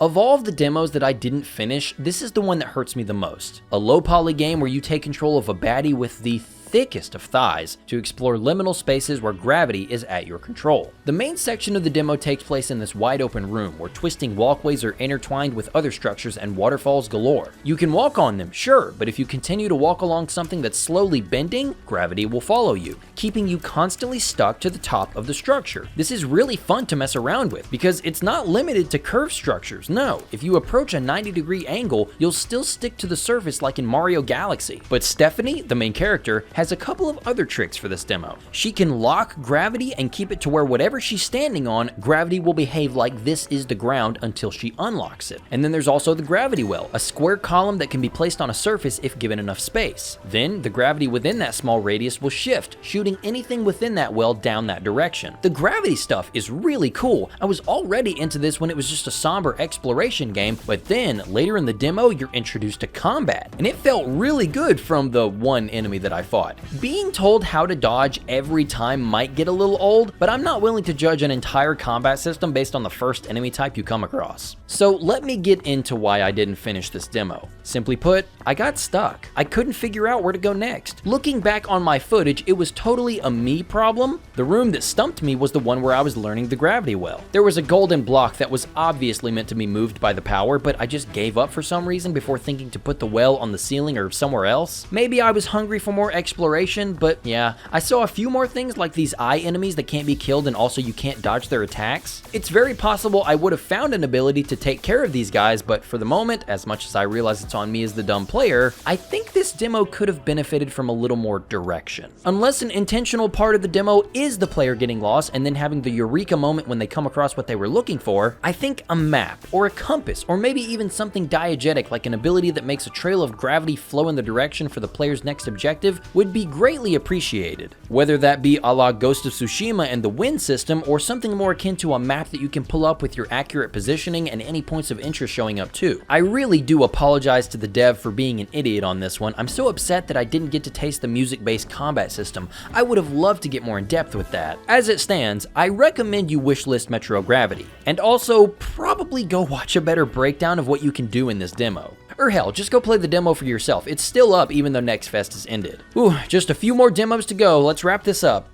Of all of the demos that I didn't finish, this is the one that hurts me the most. A low poly game where you take control of a baddie with the thickest of thighs to explore liminal spaces where gravity is at your control. The main section of the demo takes place in this wide open room where twisting walkways are intertwined with other structures and waterfalls galore. You can walk on them, sure, but if you continue to walk along something that's slowly bending, gravity will follow you, keeping you constantly stuck to the top of the structure. This is really fun to mess around with because it's not limited to curved structures. No, if you approach a 90-degree angle, you'll still stick to the surface like in Mario Galaxy. But Stephanie, the main character, has a couple of other tricks for this demo. She can lock gravity and keep it to where whatever she's standing on, gravity will behave like this is the ground until she unlocks it. And then there's also the gravity well, a square column that can be placed on a surface if given enough space. Then the gravity within that small radius will shift, shooting anything within that well down that direction. The gravity stuff is really cool. I was already into this when it was just a somber exploration game, but then later in the demo you're introduced to combat, and it felt really good from the one enemy that I fought. Being told how to dodge every time might get a little old, but I'm not willing to judge an entire combat system based on the first enemy type you come across. So let me get into why I didn't finish this demo. Simply put, I got stuck. I couldn't figure out where to go next. Looking back on my footage, it was totally a me problem. The room that stumped me was the one where I was learning the gravity well. There was a golden block that was obviously meant to be moved by the power, but I just gave up for some reason before thinking to put the well on the ceiling or somewhere else. Maybe I was hungry for more exploration, but yeah, I saw a few more things like these eye enemies that can't be killed and also you can't dodge their attacks. It's very possible I would have found an ability to take care of these guys, but for the moment, as much as I realize it's on me as the dumb player, I think this demo could have benefited from a little more direction. Unless an intentional part of the demo is the player getting lost and then having the eureka moment when they come across what they were looking for, I think a map or a compass or maybe even something diegetic like an ability that makes a trail of gravity flow in the direction for the player's next objective would be greatly appreciated. Whether that be a la Ghost of Tsushima and the wind system or something more akin to a map that you can pull up with your accurate positioning and any points of interest showing up too. I really do apologize to the dev for being an idiot on this one. I'm so upset that I didn't get to taste the music-based combat system. I would have loved to get more in depth with that. As it stands, I recommend you wishlist Metro Gravity, and also probably go watch a better breakdown of what you can do in this demo. Or hell, just go play the demo for yourself. It's still up even though Next Fest has ended. Ooh, just a few more demos to go. Let's wrap this up.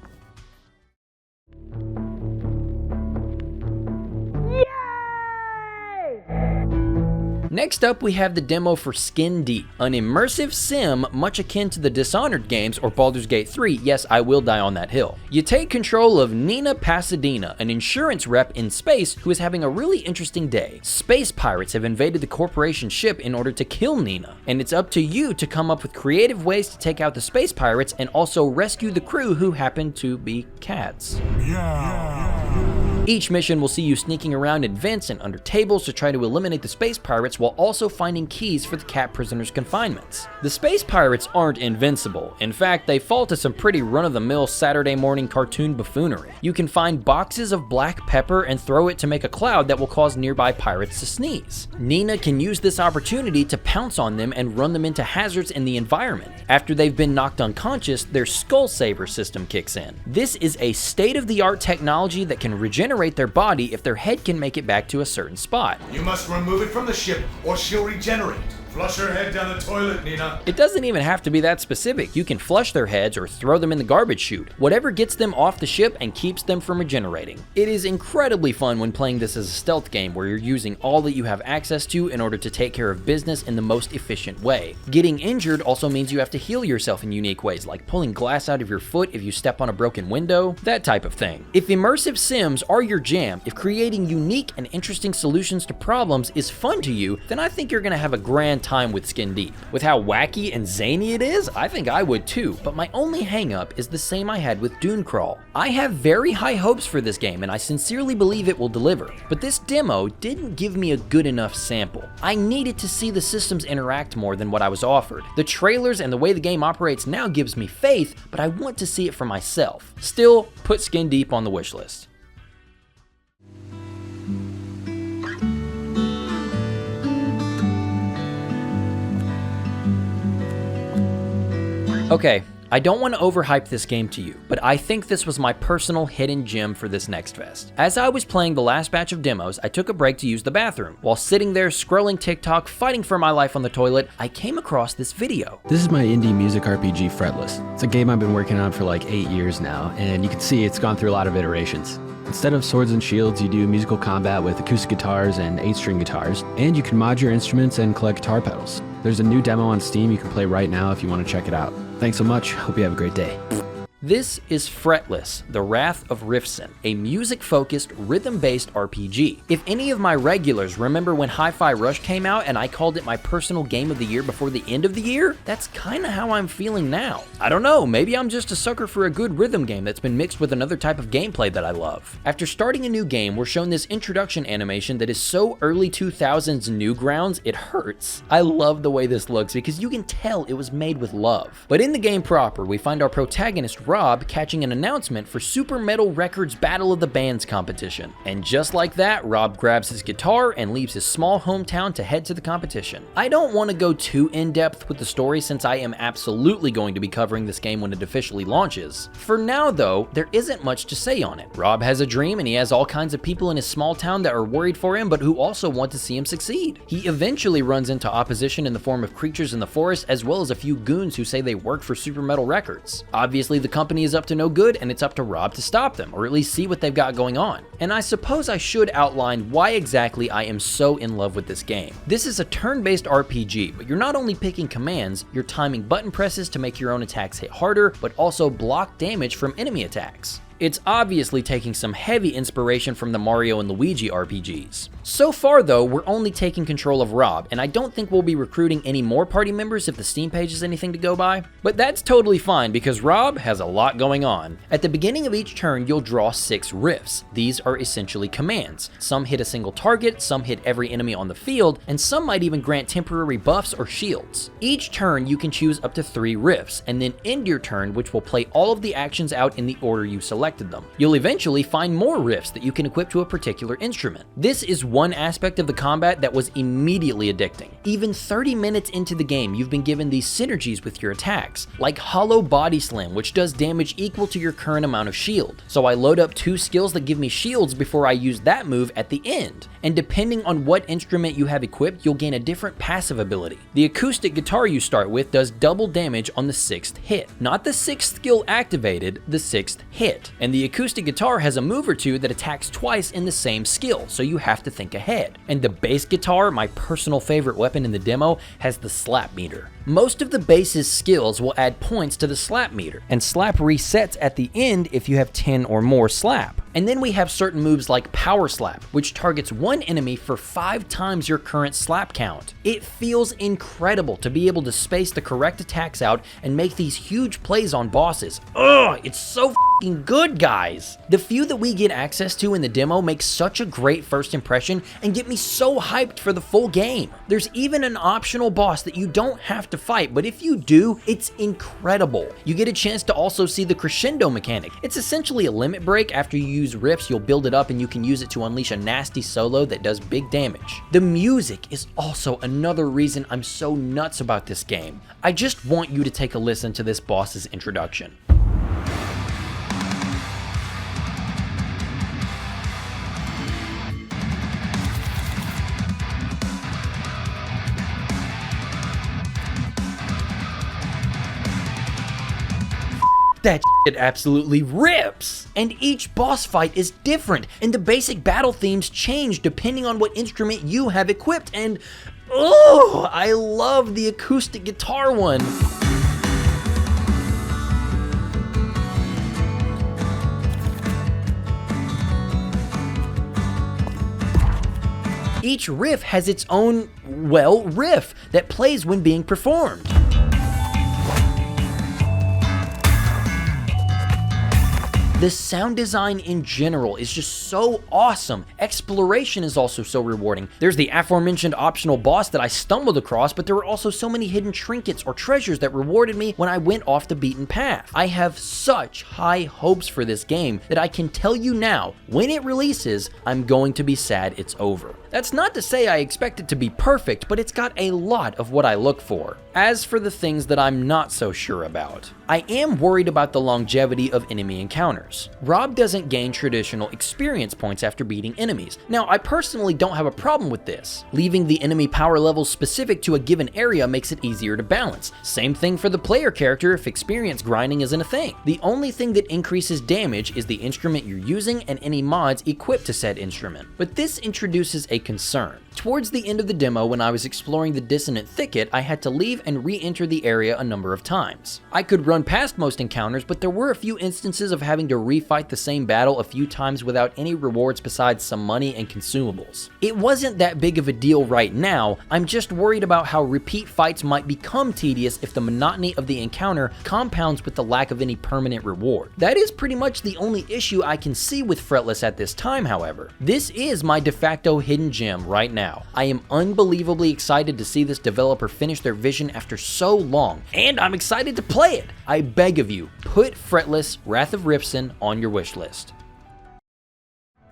Next up, we have the demo for Skin Deep, an immersive sim much akin to the Dishonored games or Baldur's Gate 3. Yes, I will die on that hill. You take control of Nina Pasadena, an insurance rep in space who is having a really interesting day. Space pirates have invaded the corporation ship in order to kill Nina, and it's up to you to come up with creative ways to take out the space pirates and also rescue the crew who happen to be cats. Each mission will see you sneaking around in vents and under tables to try to eliminate the space pirates while also finding keys for the cat prisoners' confinements. The space pirates aren't invincible. In fact, they fall to some pretty run-of-the-mill Saturday morning cartoon buffoonery. You can find boxes of black pepper and throw it to make a cloud that will cause nearby pirates to sneeze. Nina can use this opportunity to pounce on them and run them into hazards in the environment. After they've been knocked unconscious, their Skull Saver system kicks in. This is a state-of-the-art technology that can regenerate their body if their head can make it back to a certain spot. You must remove it from the ship, or she'll regenerate. Flush her head down the toilet, Nina. It doesn't even have to be that specific. You can flush their heads or throw them in the garbage chute. Whatever gets them off the ship and keeps them from regenerating. It is incredibly fun when playing this as a stealth game where you're using all that you have access to in order to take care of business in the most efficient way. Getting injured also means you have to heal yourself in unique ways, like pulling glass out of your foot if you step on a broken window, that type of thing. If immersive sims are your jam, if creating unique and interesting solutions to problems is fun to you, then I think you're gonna have a grand time with Skin Deep. With how wacky and zany it is, I think I would too, but my only hang-up is the same I had with Dunecrawl. I have very high hopes for this game and I sincerely believe it will deliver, but this demo didn't give me a good enough sample. I needed to see the systems interact more than what I was offered. The trailers and the way the game operates now gives me faith, but I want to see it for myself. Still, put Skin Deep on the wish list. Okay, I don't want to overhype this game to you, but I think this was my personal hidden gem for this next fest. As I was playing the last batch of demos, I took a break to use the bathroom. While sitting there scrolling TikTok, fighting for my life on the toilet, I came across this video. This is my indie music RPG Fretless. It's a game I've been working on for like 8 years now, and you can see it's gone through a lot of iterations. Instead of swords and shields, you do musical combat with acoustic guitars and 8-string guitars, and you can mod your instruments and collect guitar pedals. There's a new demo on Steam you can play right now if you want to check it out. Thanks so much, hope you have a great day. This is Fretless, The Wrath of Riffson, a music-focused, rhythm-based RPG. If any of my regulars remember when Hi-Fi Rush came out and I called it my personal game of the year before the end of the year, that's kinda how I'm feeling now. I don't know, maybe I'm just a sucker for a good rhythm game that's been mixed with another type of gameplay that I love. After starting a new game, we're shown this introduction animation that is so early 2000s Newgrounds, it hurts. I love the way this looks because you can tell it was made with love. But in the game proper, we find our protagonist Rob catching an announcement for Super Metal Records Battle of the Bands competition. And just like that, Rob grabs his guitar and leaves his small hometown to head to the competition. I don't want to go too in-depth with the story since I am absolutely going to be covering this game when it officially launches. For now though, there isn't much to say on it. Rob has a dream and he has all kinds of people in his small town that are worried for him but who also want to see him succeed. He eventually runs into opposition in the form of creatures in the forest as well as a few goons who say they work for Super Metal Records. Obviously the company is up to no good and it's up to Rob to stop them, or at least see what they've got going on. And I suppose I should outline why exactly I am so in love with this game. This is a turn-based RPG, but you're not only picking commands, you're timing button presses to make your own attacks hit harder, but also block damage from enemy attacks. It's obviously taking some heavy inspiration from the Mario and Luigi RPGs. So far though, we're only taking control of Rob, and I don't think we'll be recruiting any more party members if the Steam page is anything to go by. But that's totally fine because Rob has a lot going on. At the beginning of each turn, you'll draw 6 riffs. These are essentially commands. Some hit a single target, some hit every enemy on the field, and some might even grant temporary buffs or shields. Each turn you can choose up to 3 riffs, and then end your turn, which will play all of the actions out in the order you selected them. You'll eventually find more riffs that you can equip to a particular instrument. This is one aspect of the combat that was immediately addicting. Even 30 minutes into the game, you've been given these synergies with your attacks, like Hollow Body Slam, which does damage equal to your current amount of shield. So I load up 2 skills that give me shields before I use that move at the end. And depending on what instrument you have equipped, you'll gain a different passive ability. The acoustic guitar you start with does double damage on the 6th hit. Not the 6th skill activated, the 6th hit. And the acoustic guitar has a move or two that attacks twice in the same skill, so you have to think ahead. And the bass guitar, my personal favorite weapon in the demo, has the slap meter. Most of the bass's skills will add points to the slap meter, and slap resets at the end if you have 10 or more slap. And then we have certain moves like Power Slap, which targets one enemy for 5 times your current slap count. It feels incredible to be able to space the correct attacks out and make these huge plays on bosses. Ugh, it's so f***ing good, guys! The few that we get access to in the demo make such a great first impression and get me so hyped for the full game. There's even an optional boss that you don't have to fight, but if you do, it's incredible. You get a chance to also see the crescendo mechanic. It's essentially a limit break. After you use riffs, you'll build it up and you can use it to unleash a nasty solo that does big damage. The music is also another reason I'm so nuts about this game. I just want you to take a listen to this boss's introduction. That shit absolutely rips! And each boss fight is different, and the basic battle themes change depending on what instrument you have equipped, and oh, I love the acoustic guitar one. Each riff has its own, well, riff that plays when being performed. The sound design in general is just so awesome. Exploration is also so rewarding. There's the aforementioned optional boss that I stumbled across, but there were also so many hidden trinkets or treasures that rewarded me when I went off the beaten path. I have such high hopes for this game that I can tell you now, when it releases, I'm going to be sad it's over. That's not to say I expect it to be perfect, but it's got a lot of what I look for. As for the things that I'm not so sure about, I am worried about the longevity of enemy encounters. Rob doesn't gain traditional experience points after beating enemies. Now, I personally don't have a problem with this. Leaving the enemy power levels specific to a given area makes it easier to balance. Same thing for the player character if experience grinding isn't a thing. The only thing that increases damage is the instrument you're using and any mods equipped to said instrument. But this introduces a concern. Towards the end of the demo, when I was exploring the Dissonant Thicket, I had to leave and re-enter the area a number of times. I could run past most encounters, but there were a few instances of having to refight the same battle a few times without any rewards besides some money and consumables. It wasn't that big of a deal right now, I'm just worried about how repeat fights might become tedious if the monotony of the encounter compounds with the lack of any permanent reward. That is pretty much the only issue I can see with Fretless at this time, however. This is my de facto hidden gem right now. I am unbelievably excited to see this developer finish their vision after so long, and I'm excited to play it. I beg of you, put Fretless Wrath of Riffson on your wish list.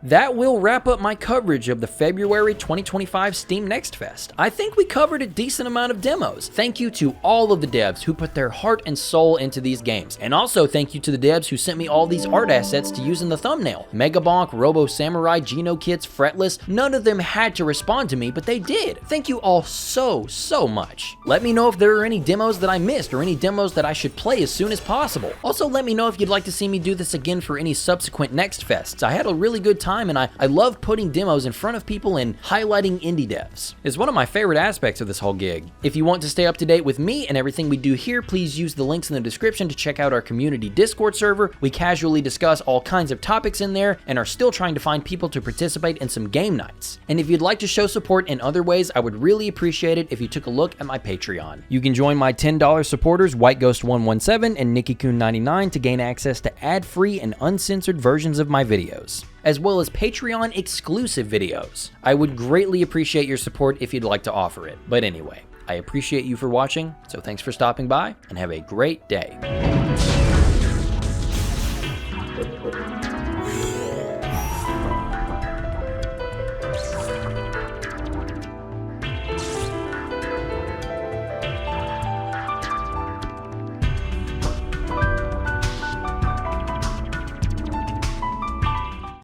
That will wrap up my coverage of the February 2025 Steam Next Fest. I think we covered a decent amount of demos. Thank you to all of the devs who put their heart and soul into these games. And also thank you to the devs who sent me all these art assets to use in the thumbnail. Megabonk, RoboSamurai, Genokids, Fretless, none of them had to respond to me, but they did. Thank you all so much. Let me know if there are any demos that I missed or any demos that I should play as soon as possible. Also, let me know if you'd like to see me do this again for any subsequent Next Fests. I had a really good time and I love putting demos in front of people and highlighting indie devs. It's one of my favorite aspects of this whole gig. If you want to stay up to date with me and everything we do here, please use the links in the description to check out our community Discord server. We casually discuss all kinds of topics in there and are still trying to find people to participate in some game nights. And if you'd like to show support in other ways, I would really appreciate it if you took a look at my Patreon. You can join my $10 supporters White Ghost 117 and NikkiKun99 to gain access to ad-free and uncensored versions of my videos, as well as Patreon exclusive videos. I would greatly appreciate your support if you'd like to offer it. But anyway, I appreciate you for watching, so thanks for stopping by and have a great day.